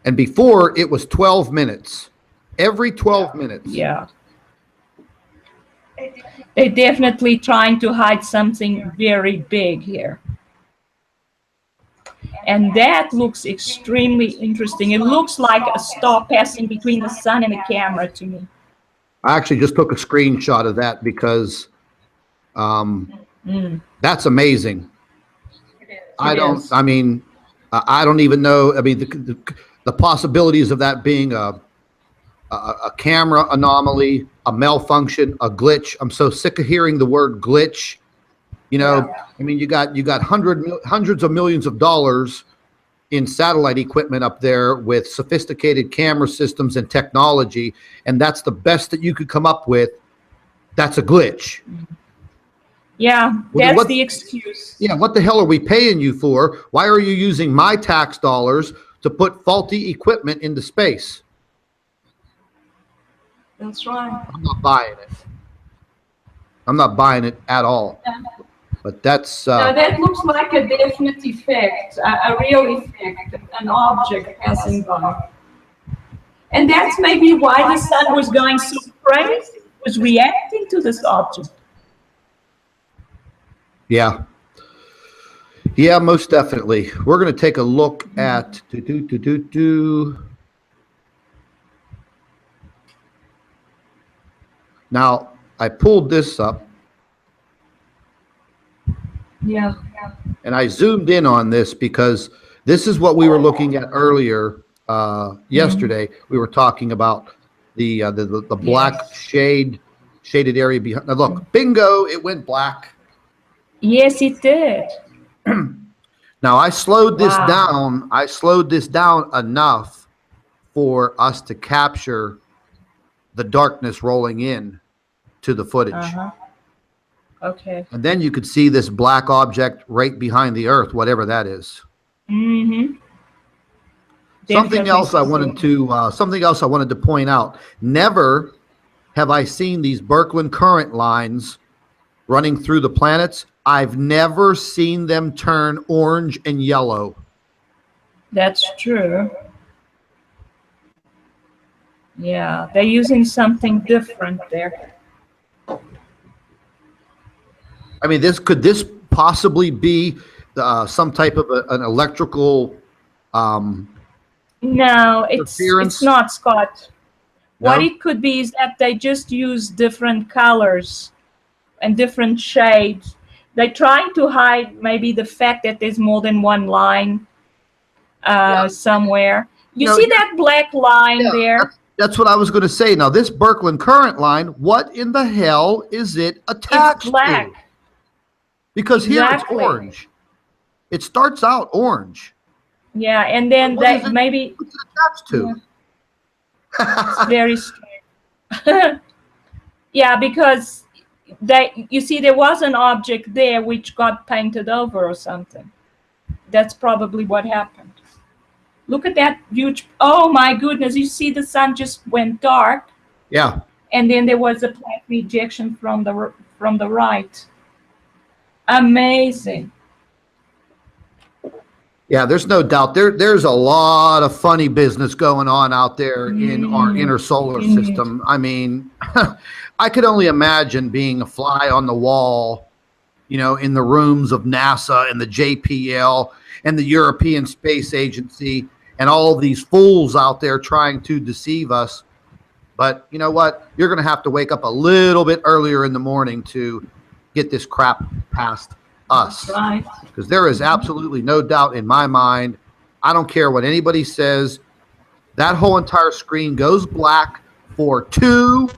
And before, it was 12 minutes. Every 12 minutes. Yeah. They're definitely trying to hide something very big here. And that looks extremely interesting. It looks like a star passing between the sun and the camera to me. I actually just took a screenshot of that because that's amazing. I don't even know. I mean, the possibilities of that being a camera anomaly, a malfunction, a glitch. I'm so sick of hearing the word glitch. You know, yeah. I mean, you got hundreds of millions of dollars in satellite equipment up there with sophisticated camera systems and technology, and that's the best that you could come up with. That's a glitch. Yeah, that's the excuse. Yeah, what the hell are we paying you for? Why are you using my tax dollars to put faulty equipment into space? That's right. I'm not buying it. I'm not buying it at all. Yeah. But that's... no, that looks like a definite effect, a real effect, an object passing by. And that's maybe why the sun was going so crazy, was reacting to this object. Yeah. Yeah, most definitely. We're going to take a look at... Now, I pulled this up. Yeah. And I zoomed in on this because this is what we were looking at earlier yesterday. We were talking about the black shaded area behind. Now look, bingo, it went black. Yes, it did. Now I slowed this down. I slowed this down enough for us to capture the darkness rolling in to the footage. Okay. And then you could see this black object right behind the Earth, whatever that is. Something else I wanted to point out. Never have I seen these Birkeland current lines running through the planets. I've never seen them turn orange and yellow. That's true. Yeah, they're using something different there. I mean, could this possibly be some type of an electrical no, it's not, Scott. No? What it could be is that they just use different colors and different shades. They're trying to hide maybe the fact that there's more than one line somewhere. You see that black line there? That's what I was going to say. Now, this Birkeland current line, what in the hell is it attached to? Because here it's orange. It starts out orange. Yeah, and then maybe what's it attached to? It's very strange. Yeah, because you see there was an object there which got painted over or something. That's probably what happened. Look at that huge, oh my goodness, you see the sun just went dark. Yeah. And then there was a black rejection from the right. Amazing. Yeah, there's no doubt. There's a lot of funny business going on out there in our inner solar system. I mean, I could only imagine being a fly on the wall, you know, in the rooms of NASA and the JPL and the European Space Agency and all of these fools out there trying to deceive us. But you know what? You're going to have to wake up a little bit earlier in the morning to get this crap past us. Right. Because there is absolutely no doubt in my mind. I don't care what anybody says. That whole entire screen goes black for 2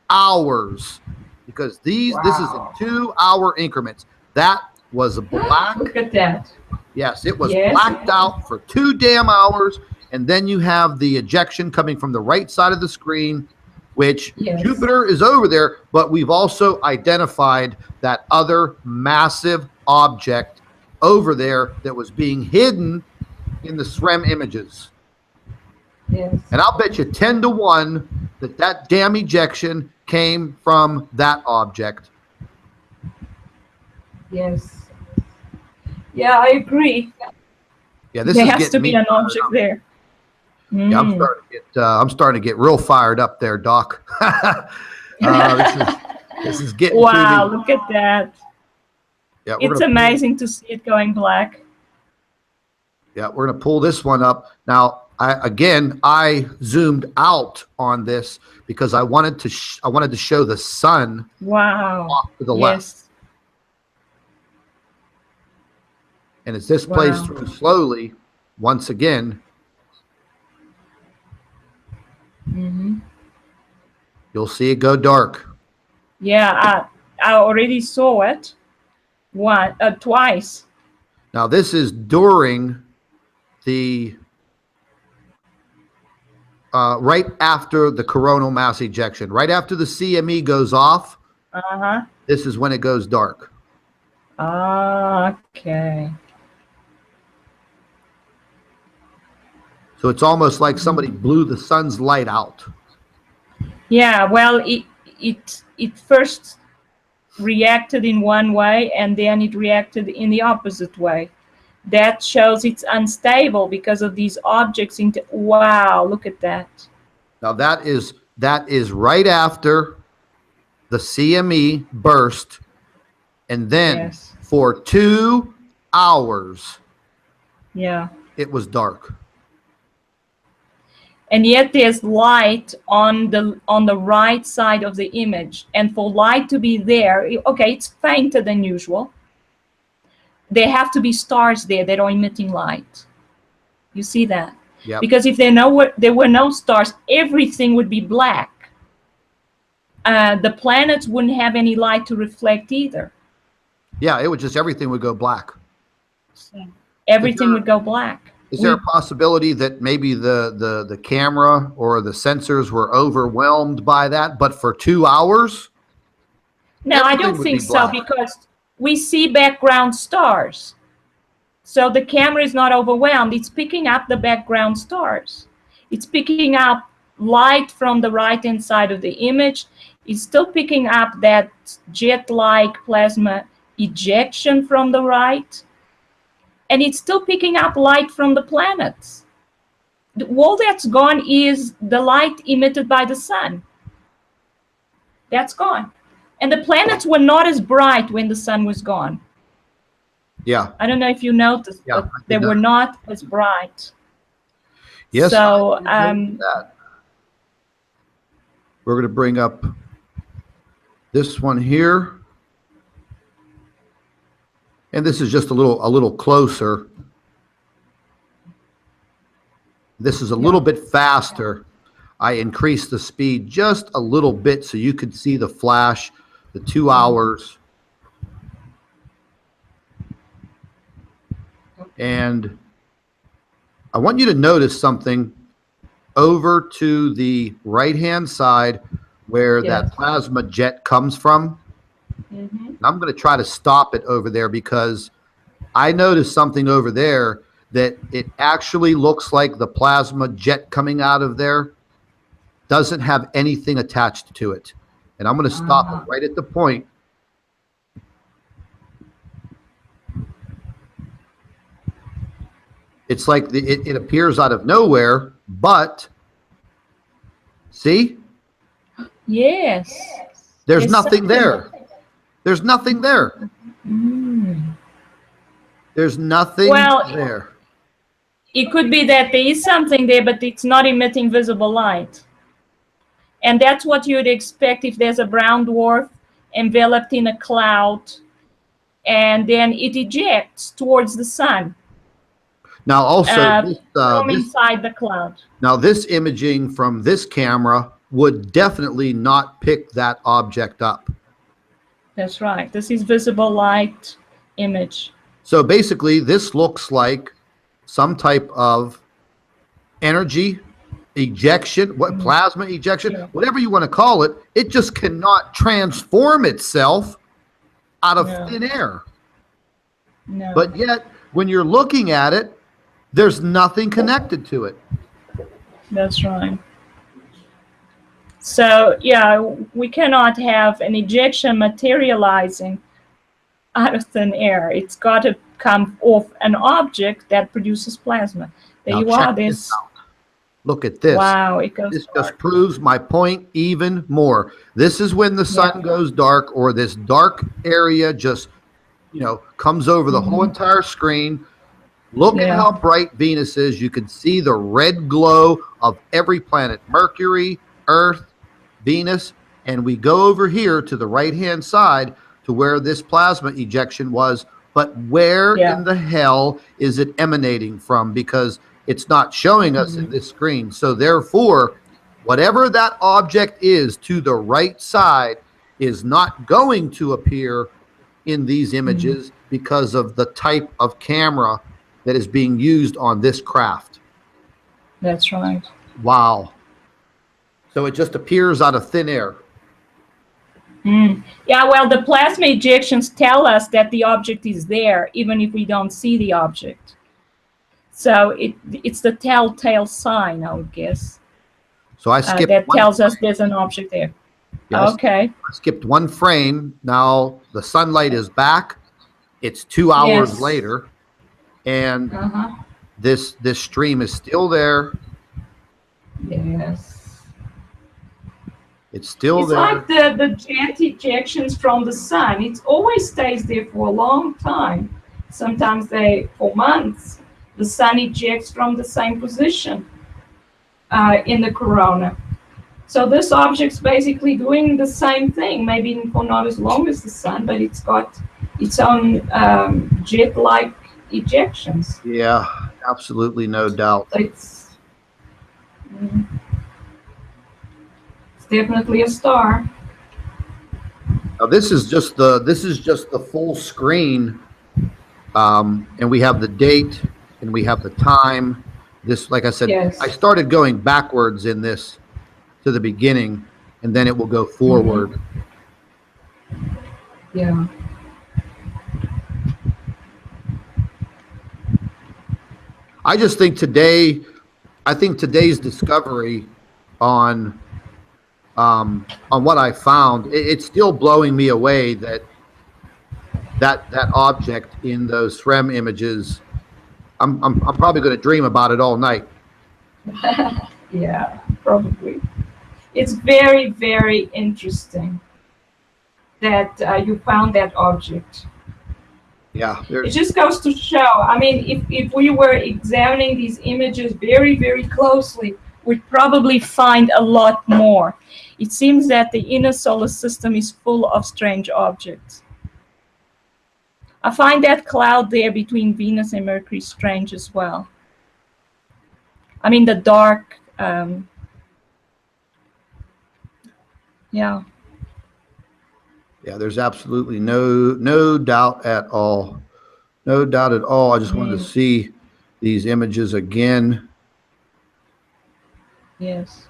hours because this is in 2 hour increments. That was black. Look at that. Yes, it was blacked out for 2 damn hours. And then you have the ejection coming from the right side of the screen, which Jupiter is over there, but we've also identified that other massive object over there that was being hidden in the SREM images. Yes. And I'll bet you 10 to 1 that damn ejection came from that object. Yes. Yeah, I agree. Yeah, this there is has to be an object there. Yeah, I'm starting to get real fired up there, Doc. This is getting wow, look at that. Yeah, it's amazing to see it going black. Yeah, we're going to pull this one up. Now, I zoomed out on this because I wanted to show the sun Wow. off to the left. Yes. And as this plays Wow. through slowly, once again, you'll see it go dark. Yeah, I already saw it twice. Now, this is during the right after the coronal mass ejection, right after the CME goes off. This is when it goes dark. Okay. So it's almost like somebody blew the sun's light out. Yeah, well, it first reacted in one way and then it reacted in the opposite way. That shows it's unstable because of these objects. Wow, look at that. Now that is right after the CME burst, and then for 2 hours, it was dark. And yet there's light on the right side of the image, and for light to be there, okay, it's fainter than usual. There have to be stars there that are emitting light. You see that? Yep. Because if there were no stars, everything would be black. The planets wouldn't have any light to reflect either. Yeah, it would just, everything would go black. Everything would go black. Is there a possibility that maybe the camera or the sensors were overwhelmed by that, but for 2 hours? No, I don't think so, because we see background stars. So the camera is not overwhelmed. It's picking up the background stars. It's picking up light from the right-hand side of the image. It's still picking up that jet-like plasma ejection from the right. And it's still picking up light from the planets. All that's gone is the light emitted by the sun. That's gone. And the planets were not as bright when the sun was gone. Yeah. I don't know if you noticed, but they were not as bright. Yes. So we're going to bring up this one here. And this is just a little closer. This is a little bit faster. I increased the speed just a little bit so you could see the flash, the 2 hours. And I want you to notice something over to the right-hand side where that plasma jet comes from. I'm going to try to stop it over there because I noticed something over there that it actually looks like the plasma jet coming out of there doesn't have anything attached to it. And I'm going to stop it right at the point. It's like it appears out of nowhere, but see? Yes. There's nothing there. There's nothing there. There's nothing there. It could be that there is something there, but it's not emitting visible light. And that's what you'd expect if there's a brown dwarf enveloped in a cloud, and then it ejects towards the sun. Now, also, from inside the cloud. Now, this imaging from this camera would definitely not pick that object up. That's right. This is visible light image. So basically, this looks like some type of energy ejection, plasma ejection, whatever you want to call it. It just cannot transform itself out of thin air. No. But yet, when you're looking at it, there's nothing connected to it. That's right. So, yeah, we cannot have an ejection materializing out of thin air. It's got to come off an object that produces plasma. There you are. This. Look at this. Wow, it goes This dark. just proves my point even more. This is when the sun goes dark, or this dark area just, comes over the whole entire screen. Look at Yeah. how bright Venus is. You can see the red glow of every planet, Mercury, Earth, Venus, and we go over here to the right-hand side to where this plasma ejection was, but where Yeah. in the hell is it emanating from? Because it's not showing us in this screen. So therefore, whatever that object is to the right side is not going to appear in these images because of the type of camera that is being used on this craft. That's right. Wow. So it just appears out of thin air. Yeah, well, the plasma ejections tell us that the object is there, even if we don't see the object. So it's the telltale sign, I would guess. So I skipped that one tells us frame. there's an object there. Yes. Okay. I skipped one frame. Now the sunlight is back. It's 2 hours Yes. later, and this stream is still there. Yes. It's still It's there. like the jet ejections from the sun. It always stays there for a long time. Sometimes for months. The sun ejects from the same position in the corona. So this object's basically doing the same thing, maybe for not as long as the sun, but it's got its own jet-like ejections. Yeah, absolutely, no doubt. It's definitely a star. Now this is just the full screen, and we have the date and we have the time. This, like I said, Yes. I started going backwards in this to the beginning, and then it will go forward. Yeah. I just think today's discovery on what I found, it's still blowing me away that object in those FREM images. I'm probably going to dream about it all night. Yeah, probably. It's very, very interesting that you found that object. Yeah, it just goes to show. I mean, if we were examining these images very, very closely, we'd probably find a lot more. It seems that the inner solar system is full of strange objects. I find that cloud there between Venus and Mercury strange as well. I mean, the dark, yeah. Yeah, there's absolutely no doubt at all. No doubt at all. I just wanted to see these images again. Yes.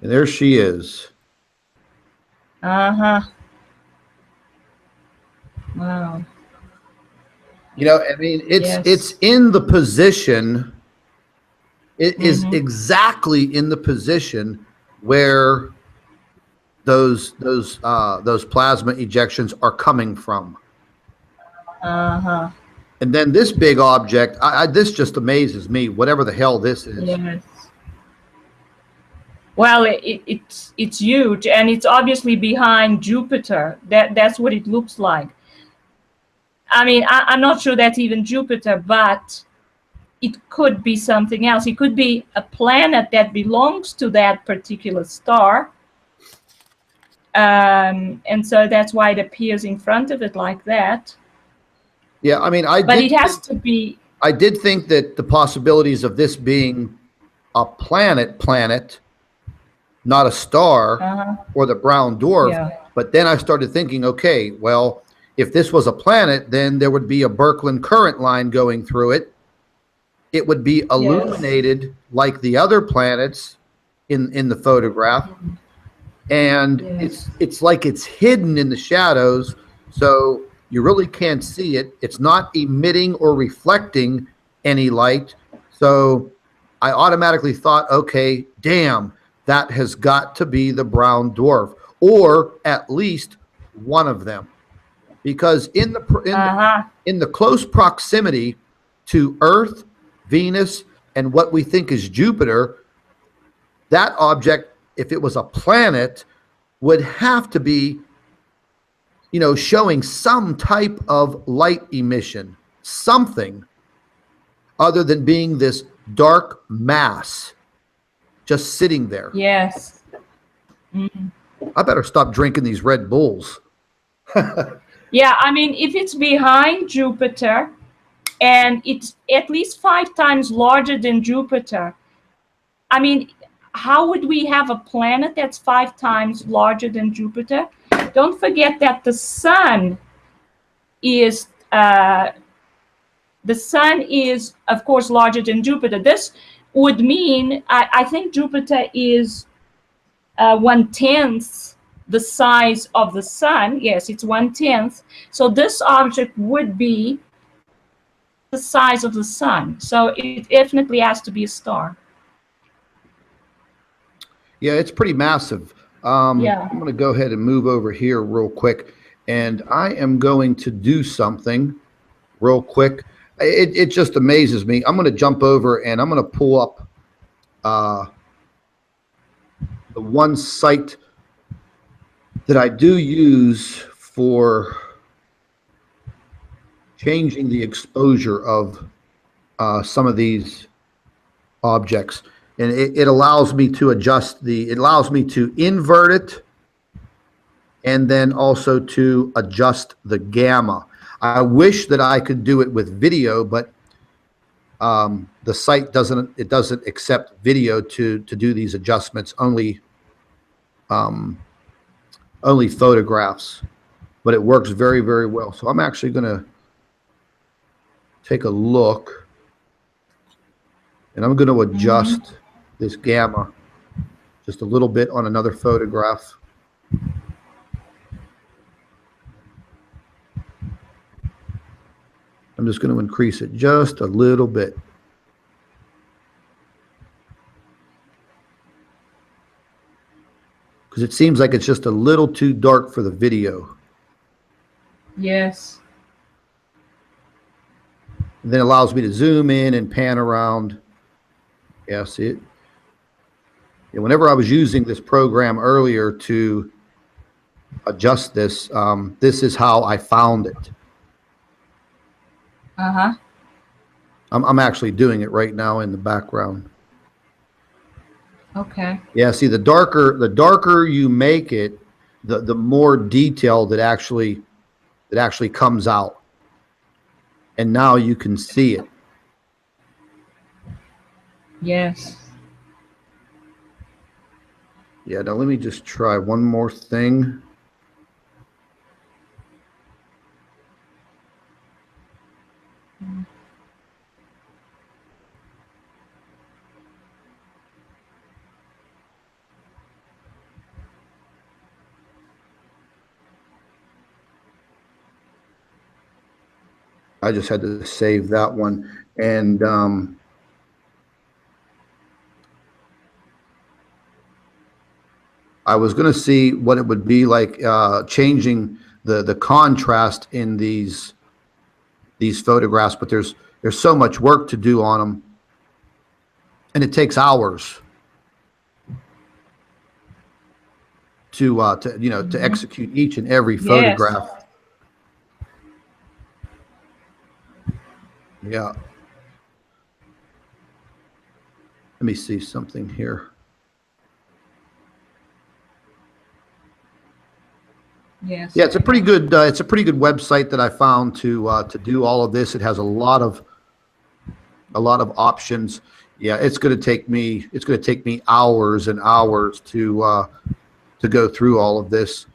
And there she is. Uh-huh. Wow. You know, I mean, it's in the position. It is exactly in the position where those plasma ejections are coming from. Uh-huh. And then this big object, this just amazes me. Whatever the hell this is. Yes. Well, it's huge, and it's obviously behind Jupiter. That's what it looks like. I mean, I'm not sure that's even Jupiter, but it could be something else. It could be a planet that belongs to that particular star. And so that's why it appears in front of it like that. Yeah, I mean, but it has to be. I did think that the possibilities of this being a planet, not a star, or the brown dwarf. Yeah. But then I started thinking, okay, well, if this was a planet, then there would be a Birkeland current line going through it. It would be illuminated like the other planets in the photograph. And it's like it's hidden in the shadows, so you really can't see it. It's not emitting or reflecting any light. So I automatically thought, okay, damn, that has got to be the brown dwarf, or at least one of them. Because in the close proximity to Earth, Venus, and what we think is Jupiter, that object, if it was a planet, would have to be, you know, showing some type of light emission, something other than being this dark mass just sitting there. Yes. Mm. I better stop drinking these Red Bulls. Yeah, I mean, if it's behind Jupiter and it's at least 5 times larger than Jupiter, I mean, how would we have a planet that's 5 times larger than Jupiter? Don't forget that the sun is, of course, larger than Jupiter. This would mean, I think Jupiter is 1/10 the size of the sun. Yes, it's 1/10. So this object would be the size of the sun. So it definitely has to be a star. Yeah, it's pretty massive. Yeah. I'm going to go ahead and move over here real quick, and I am going to do something real quick. It just amazes me. I'm going to jump over and I'm going to pull up the one site that I do use for changing the exposure of some of these objects. And it allows me to it allows me to invert it and then also to adjust the gamma. I wish that I could do it with video, but the site doesn't accept video to do these adjustments, only photographs, but it works very, very well. So I'm actually going to take a look, and I'm going to adjust this gamma just a little bit on another photograph. I'm just going to increase it just a little bit. Because it seems like it's just a little too dark for the video. Yes. And then it allows me to zoom in and pan around. Yeah, see it? And whenever I was using this program earlier to adjust this, this is how I found it. Uh-huh. I'm actually doing it right now in the background. Okay. Yeah, see, the darker you make it, the more detail that actually comes out. And now you can see it. Yes. Yeah, now let me just try one more thing. I just had to save that one. And I was going to see what it would be like changing the contrast in these photographs, but there's so much work to do on them, and it takes hours to execute each and every photograph. Yes. Yeah. Let me see something here. Yes. Yeah, it's a pretty good website that I found to do all of this. It has a lot of options. Yeah, it's going to take me hours and hours to go through all of this.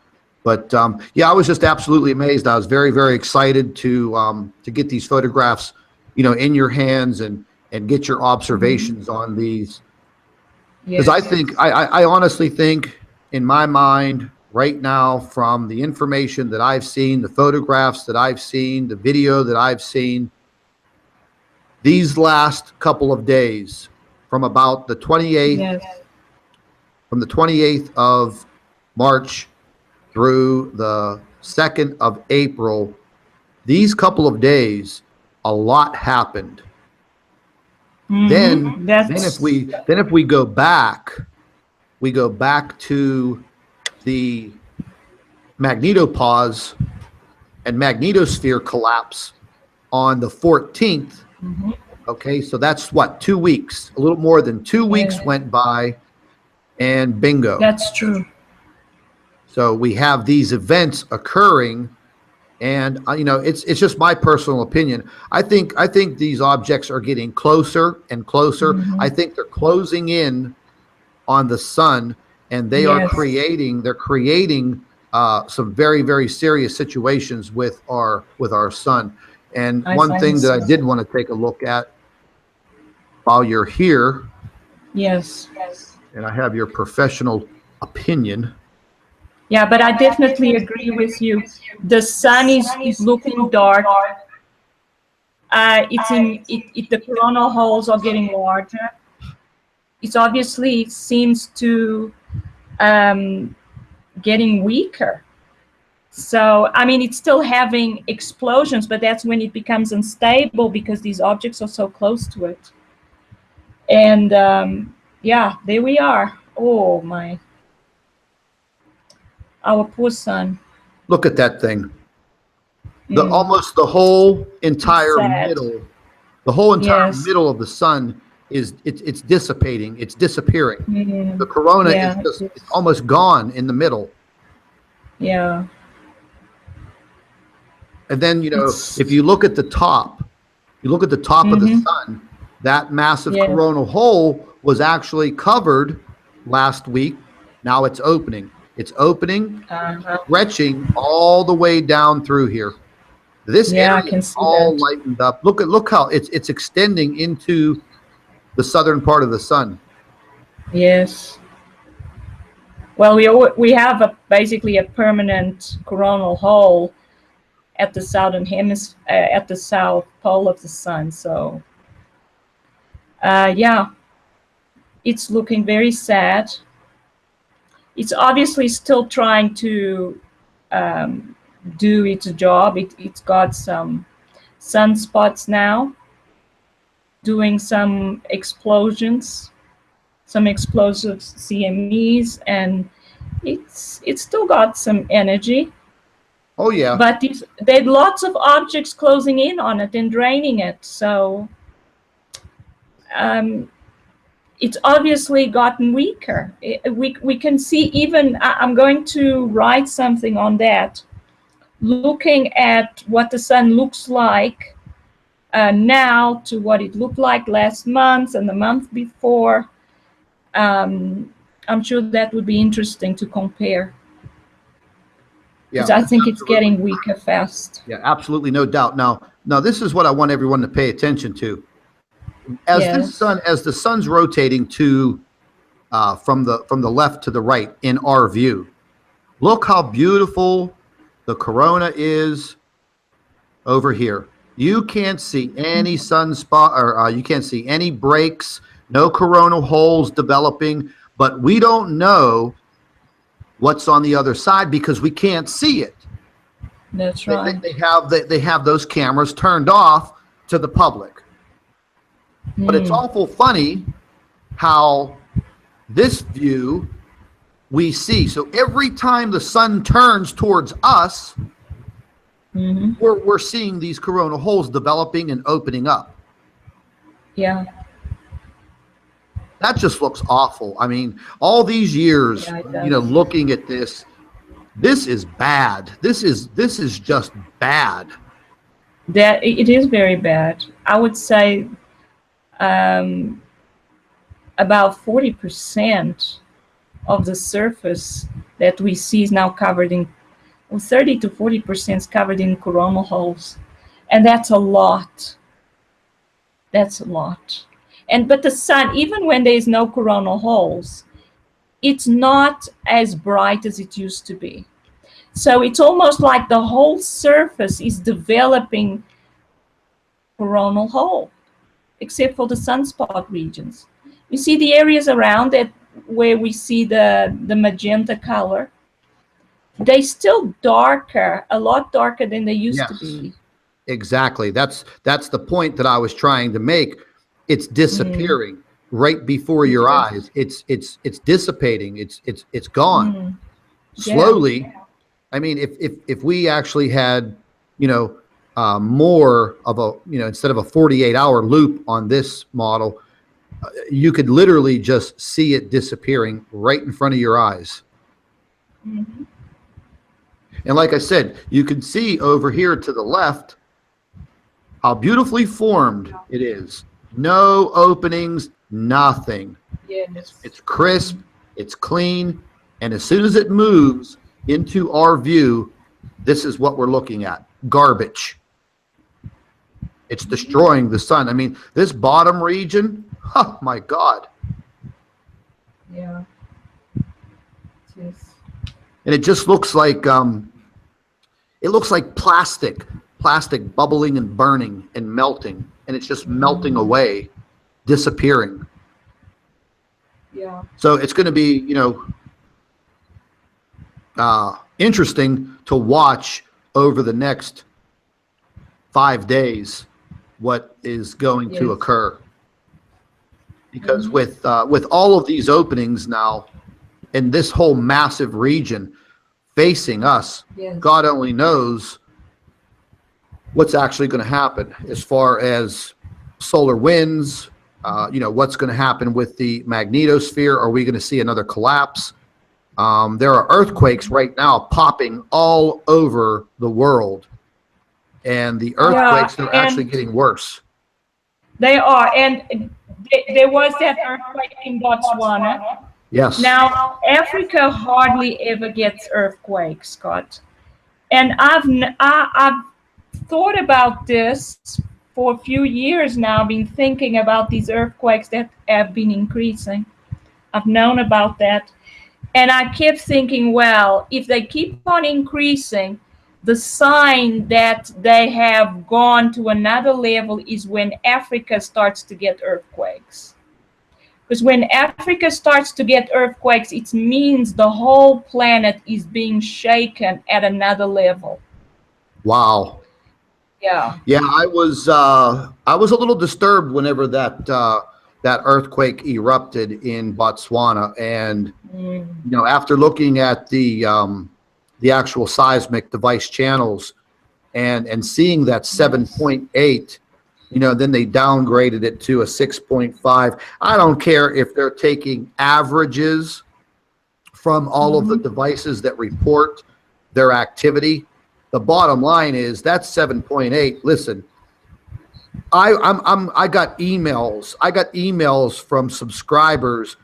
But yeah, I was just absolutely amazed. I was very, very excited to get these photographs, in your hands and get your observations on these. Because Yes. I honestly think, in my mind right now, from the information that I've seen, the photographs that I've seen, the video that I've seen, these last couple of days, from about the 28th, Yes. from the 28th of March through the 2nd of April, these couple of days, a lot happened. Then if we go back to the magnetopause and magnetosphere collapse on the 14th. Mm-hmm. Okay, so that's what, 2 weeks, a little more than 2 weeks went by, and bingo. That's true. So we have these events occurring, and you know, it's just my personal opinion. I think these objects are getting closer and closer. Mm-hmm. I think they're closing in on the sun, and they are creating some very, very serious situations with our sun. And one thing that I did want to take a look at while you're here, yes, and I have your professional opinion. Yeah, but I definitely agree with you. The sun is looking dark. The coronal holes are getting larger. It obviously seems to getting weaker. So, I mean, it's still having explosions, but that's when it becomes unstable because these objects are so close to it. And yeah, there we are. Oh my. Our poor sun. Look at that thing. Almost the whole entire middle, middle of the sun it's dissipating. It's disappearing. The corona is just it's almost gone in the middle. Yeah. And then, you know, if you look at the top, of the sun, that massive coronal hole was actually covered last week. Now it's opening. It's opening, stretching all the way down through here. This area is all lightened up. Look how it's extending into the southern part of the sun. Yes. Well, we have basically a permanent coronal hole at the southern hemisphere, at the south pole of the sun. So, yeah, it's looking very sad. It's obviously still trying to do its job. It's got some sunspots now, doing some explosions, some explosive CMEs, and it's still got some energy. Oh yeah. But there are lots of objects closing in on it and draining it. So it's obviously gotten weaker. We can see even, I'm going to write something on that, looking at what the sun looks like now to what it looked like last month and the month before. I'm sure that would be interesting to compare. Yeah, I think it's getting weaker fast. Yeah, absolutely, no doubt. Now this is what I want everyone to pay attention to. As the sun's rotating to from the left to the right in our view, look how beautiful the corona is over here. You can't see any sunspot, or you can't see any breaks, no coronal holes developing, but we don't know what's on the other side because we can't see it. That's right. They have those cameras turned off to the public. But it's awful funny how this view we see. So every time the sun turns towards us, we're seeing these coronal holes developing and opening up. Yeah. That just looks awful. I mean, all these years, you know, looking at this, this is bad. This is just bad. That it is very bad. I would say about 40% of the surface that we see is now covered in, 30 to 40% is covered in coronal holes, and that's a lot. That's a lot. But the sun, even when there is no coronal holes, it's not as bright as it used to be. So it's almost like the whole surface is developing coronal hole, except for the sunspot regions. You see the areas around it where we see the magenta color, they're still darker, a lot darker than they used to be. Exactly. That's the point that I was trying to make. It's disappearing right before your eyes. It's dissipating. It's gone. slowly. I mean, if we actually had, more of a, instead of a 48-hour loop on this model, you could literally just see it disappearing right in front of your eyes. Mm-hmm. And like I said, you can see over here to the left how beautifully formed it is. No openings, nothing. Yes. It's crisp, it's clean, and as soon as it moves into our view, this is what we're looking at. Garbage. It's destroying the sun. I mean, this bottom region, oh my God. Yeah. Yes. And it just looks like plastic bubbling and burning and melting, and it's just melting away, disappearing. Yeah. So it's going to be, interesting to watch over the next 5 days what is going to occur, because with all of these openings now in this whole massive region facing us, God only knows what's actually going to happen as far as solar winds. What's going to happen with the magnetosphere? Are we going to see another collapse? There are earthquakes right now popping all over the world, and the earthquakes are actually getting worse. They are, and there was that earthquake in Botswana. Yes. Now, Africa hardly ever gets earthquakes, Scott. And I've thought about this for a few years now, been thinking about these earthquakes that have been increasing. I've known about that. And I kept thinking, well, if they keep on increasing, the sign that they have gone to another level is when Africa starts to get earthquakes. Because when Africa starts to get earthquakes, it means the whole planet is being shaken at another level. Wow. Yeah. Yeah, I was a little disturbed whenever that earthquake erupted in Botswana, and after looking at the actual seismic device channels and seeing that 7.8. Then they downgraded it to a 6.5. I don't care if they're taking averages from all of the devices that report their activity. The bottom line is that's 7.8. Listen, I got emails. I got emails from subscribers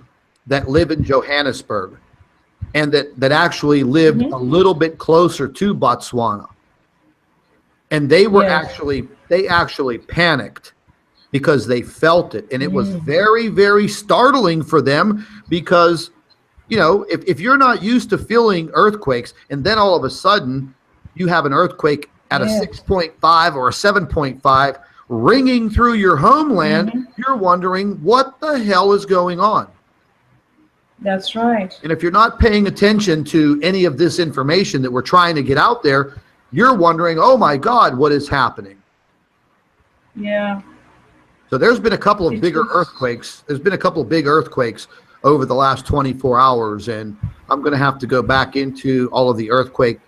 that live in Johannesburg and that actually lived a little bit closer to Botswana. And they were they actually panicked because they felt it. And it was very, very startling for them because, if you're not used to feeling earthquakes and then all of a sudden you have an earthquake at a 6.5 or a 7.5 ringing through your homeland, you're wondering what the hell is going on. That's right. And if you're not paying attention to any of this information that we're trying to get out there, you're wondering, oh my God, what is happening? Yeah. So there's been a couple of bigger earthquakes. There's been a couple of big earthquakes over the last 24 hours, and I'm going to have to go back into all of the earthquake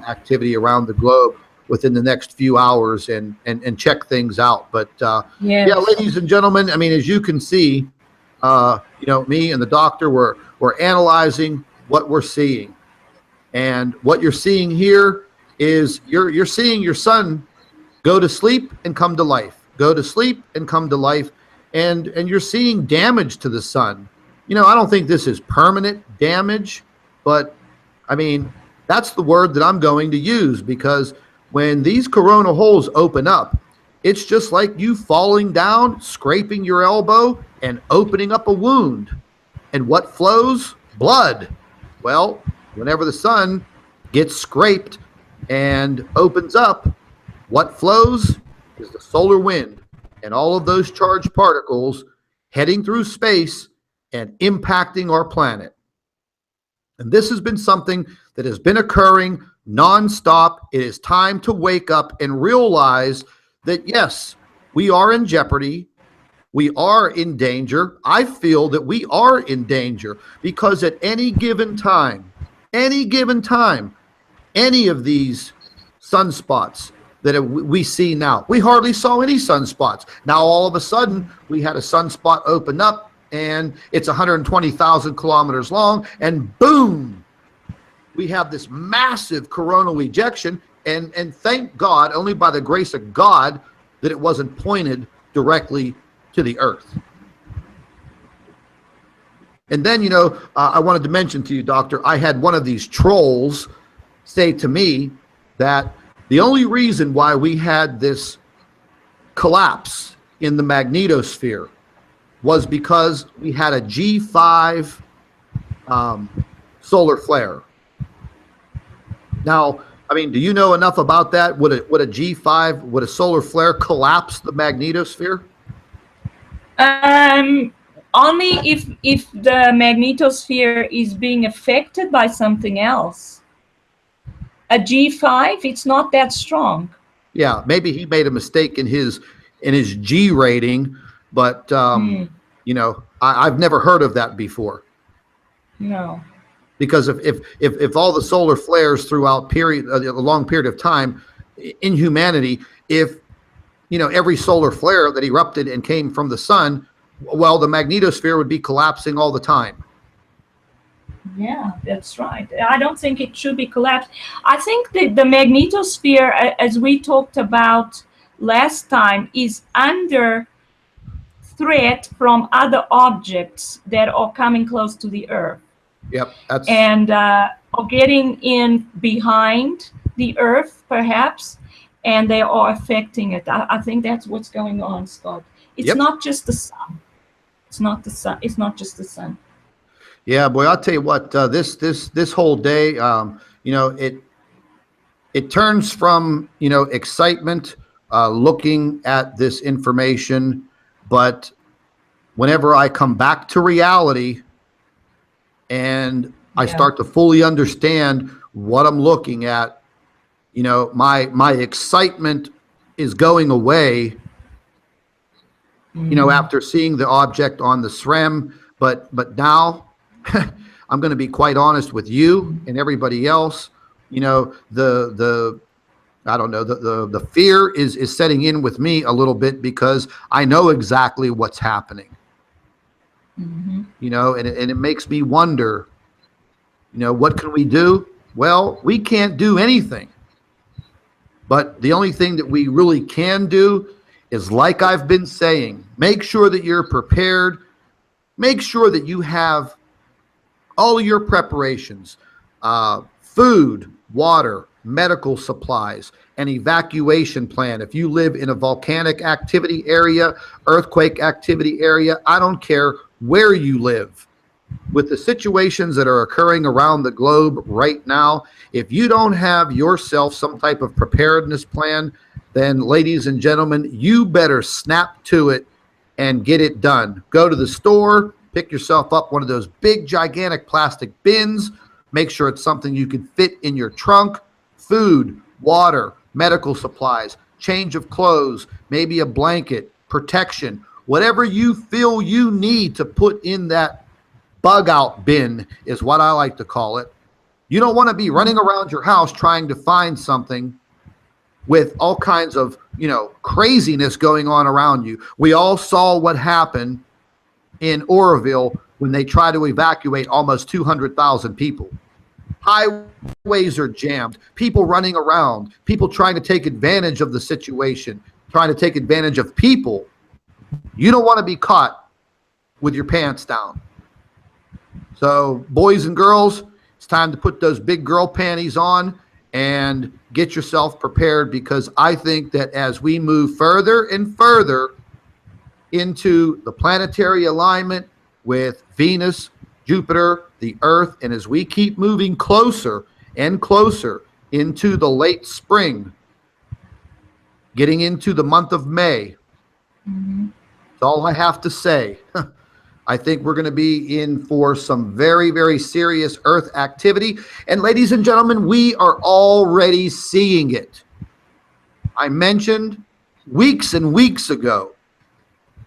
activity around the globe within the next few hours and check things out. But yeah, ladies and gentlemen, I mean, as you can see, me and the doctor, we're analyzing what we're seeing, and what you're seeing here is you're seeing your son go to sleep and come to life, go to sleep and come to life, and you're seeing damage to the sun. I don't think this is permanent damage, but I mean, that's the word that I'm going to use, because when these corona holes open up, it's just like you falling down, scraping your elbow, and opening up a wound. And what flows? Blood. Well, whenever the sun gets scraped and opens up, what flows is the solar wind and all of those charged particles heading through space and impacting our planet. And this has been something that has been occurring nonstop. It is time to wake up and realize that, yes, we are in jeopardy. We are in danger. I feel that we are in danger because at any given time, any given time, any of these sunspots that we see now. We hardly saw any sunspots. Now all of a sudden we had a sunspot open up and it's 120,000 kilometers long, and boom, we have this massive coronal ejection, and thank God, only by the grace of God, that it wasn't pointed directly to the Earth. And then, you know, I wanted to mention to you, Doctor, I had one of these trolls say to me that the only reason why we had this collapse in the magnetosphere was because we had a G5 solar flare. Now, I mean, do you know enough about that? Would a G5, would a solar flare collapse the magnetosphere? Only if the magnetosphere is being affected by something else. A G5, it's not that strong. Yeah, maybe he made a mistake in his G rating, but you know, I've never heard of that before. No. Because if all the solar flares throughout a long period of time in humanity, if you know every solar flare that erupted and came from the sun, well, the magnetosphere would be collapsing all the time. Yeah, that's right. I don't think it should be collapsed. I think that the magnetosphere, as we talked about last time, is under threat from other objects that are coming close to the Earth. Yep. And or getting in behind the Earth, perhaps, and they are affecting it. I think that's what's going on, Scott. It's not just the sun. It's not the sun. It's not just the sun. Yeah, boy, I'll tell you what. This whole day, you know, it turns from, you know, excitement looking at this information, but whenever I come back to reality and I start to fully understand what I'm looking at, you know, my excitement is going away, you know, after seeing the object on the SREM. But now I'm going to be quite honest with you and everybody else. You know, I don't know, the fear is setting in with me a little bit because I know exactly what's happening. You know, and it makes me wonder, you know, what can we do? Well, we can't do anything. But the only thing that we really can do is, like I've been saying, make sure that you're prepared. Make sure that you have all of your preparations, food, water, medical supplies, an evacuation plan. If you live in a volcanic activity area, earthquake activity area, I don't care where you live. With the situations that are occurring around the globe right now, if you don't have yourself some type of preparedness plan, then ladies and gentlemen, you better snap to it and get it done. Go to the store, pick yourself up one of those big gigantic plastic bins, make sure it's something you can fit in your trunk, food, water, medical supplies, change of clothes, maybe a blanket, protection, whatever you feel you need to put in that bug out bin is what I like to call it. You don't want to be running around your house trying to find something with all kinds of, you know, craziness going on around you. We all saw what happened in Oroville when they tried to evacuate almost 200,000 people. Highways are jammed, people running around, people trying to take advantage of the situation, trying to take advantage of people. You don't want to be caught with your pants down. So boys and girls, it's time to put those big girl panties on and get yourself prepared, because I think that as we move further and further into the planetary alignment with Venus, Jupiter, the Earth, and as we keep moving closer and closer into the late spring, getting into the month of May, that's all I have to say. I think we're going to be in for some very, very serious Earth activity. And ladies and gentlemen, we are already seeing it. I mentioned weeks and weeks ago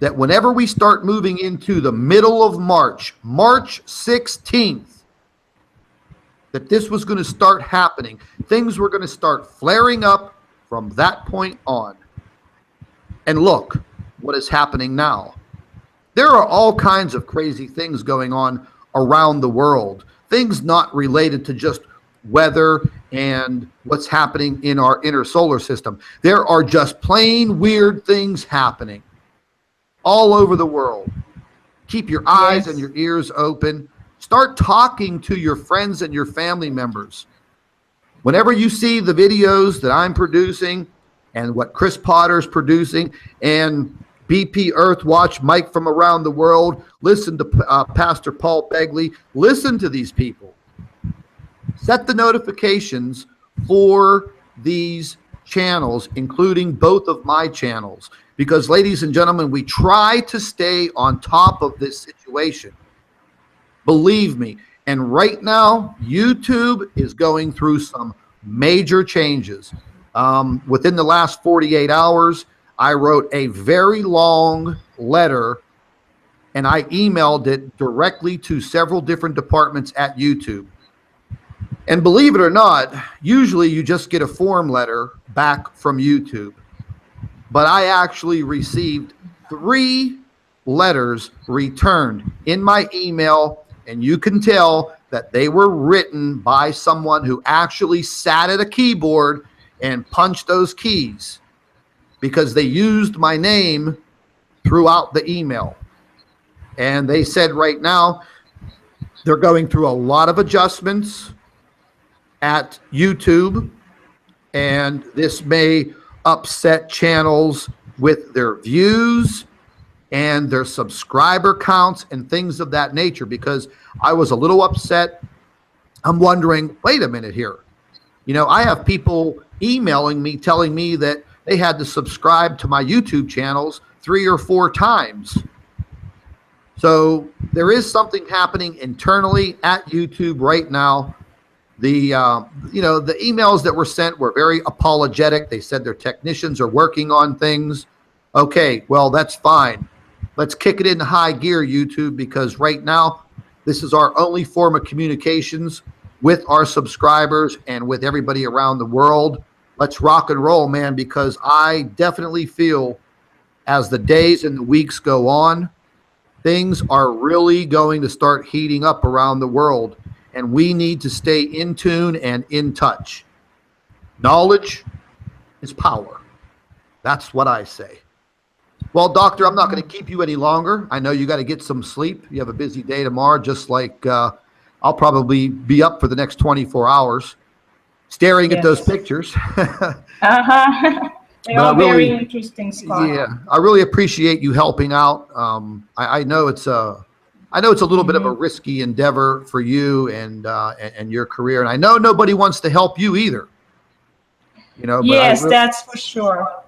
that whenever we start moving into the middle of March, March 16th, that this was going to start happening. Things were going to start flaring up from that point on. And look what is happening now. There are all kinds of crazy things going on around the world, things not related to just weather and what's happening in our inner solar system. There are just plain weird things happening all over the world. Keep your eyes and your ears open. Start talking to your friends and your family members. Whenever you see the videos that I'm producing and what Chris Potter's producing and BP Earthwatch, Mike from around the world, listen to Pastor Paul Begley, listen to these people. Set the notifications for these channels, including both of my channels, because, ladies and gentlemen, we try to stay on top of this situation. Believe me. And right now, YouTube is going through some major changes. Within the last 48 hours, I wrote a very long letter and I emailed it directly to several different departments at YouTube. And believe it or not, usually you just get a form letter back from YouTube. But I actually received 3 letters returned in my email, and you can tell that they were written by someone who actually sat at a keyboard and punched those keys, because they used my name throughout the email. And they said right now they're going through a lot of adjustments at YouTube, and this may upset channels with their views and their subscriber counts and things of that nature, because I was a little upset. I'm wondering, wait a minute here. You know, I have people emailing me telling me that they had to subscribe to my YouTube channels 3 or 4 times. So there is something happening internally at YouTube right now. The the emails that were sent were very apologetic. They said their technicians are working on things. Okay, well, that's fine. Let's kick it into high gear, YouTube, because right now this is our only form of communications with our subscribers and with everybody around the world. Let's rock and roll, man, because I definitely feel as the days and the weeks go on, things are really going to start heating up around the world. And we need to stay in tune and in touch. Knowledge is power. That's what I say. Well, doctor, I'm not going to keep you any longer. I know you got to get some sleep. You have a busy day tomorrow, just like I'll probably be up for the next 24 hours staring at those pictures. They are very interesting, Scott. Yeah, I really appreciate you helping out. I know it's a little bit of a risky endeavor for you and your career, and I know nobody wants to help you either. You know. Yes, that's for sure.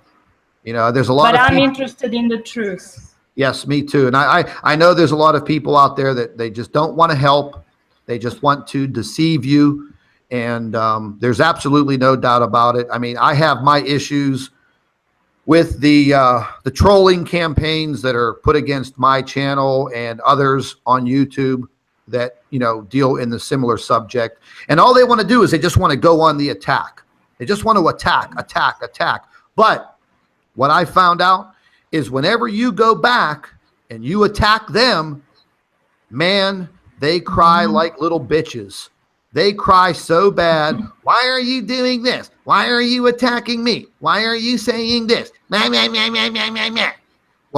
You know, there's a lot. But I'm interested in the truth. Yes, me too. And I know there's a lot of people out there that they just don't want to help. They just want to deceive you, and there's absolutely no doubt about it. I mean, I have my issues with the trolling campaigns that are put against my channel and others on YouTube that, you know, deal in the similar subject. And all they want to do is they just want to go on the attack. They just want to attack. But what I found out is whenever you go back and you attack them, man, they cry like little bitches. They cry so bad. Why are you doing this? Why are you attacking me? Why are you saying this? Well,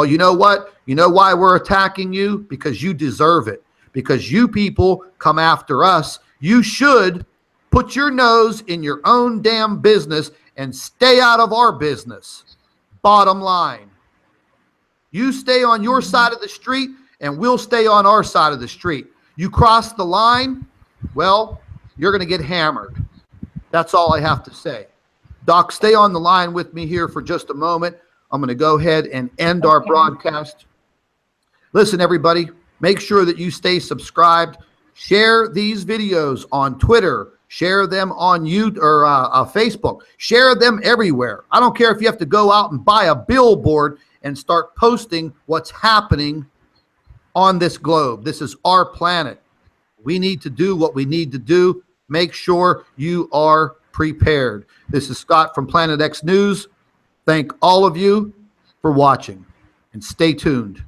you know what? You know why we're attacking you? Because you deserve it. Because you people come after us. You should put your nose in your own damn business and stay out of our business. Bottom line. You stay on your side of the street and we'll stay on our side of the street. You cross the line, well, you're going to get hammered. That's all I have to say. Doc, stay on the line with me here for just a moment. I'm going to go ahead and end our broadcast. Listen, everybody, make sure that you stay subscribed. Share these videos on Twitter. Share them on YouTube or Facebook. Share them everywhere. I don't care if you have to go out and buy a billboard and start posting what's happening on this globe. This is our planet. We need to do what we need to do make sure you are prepared. This is Scott from Planet X News. Thank all of you for watching, and stay tuned.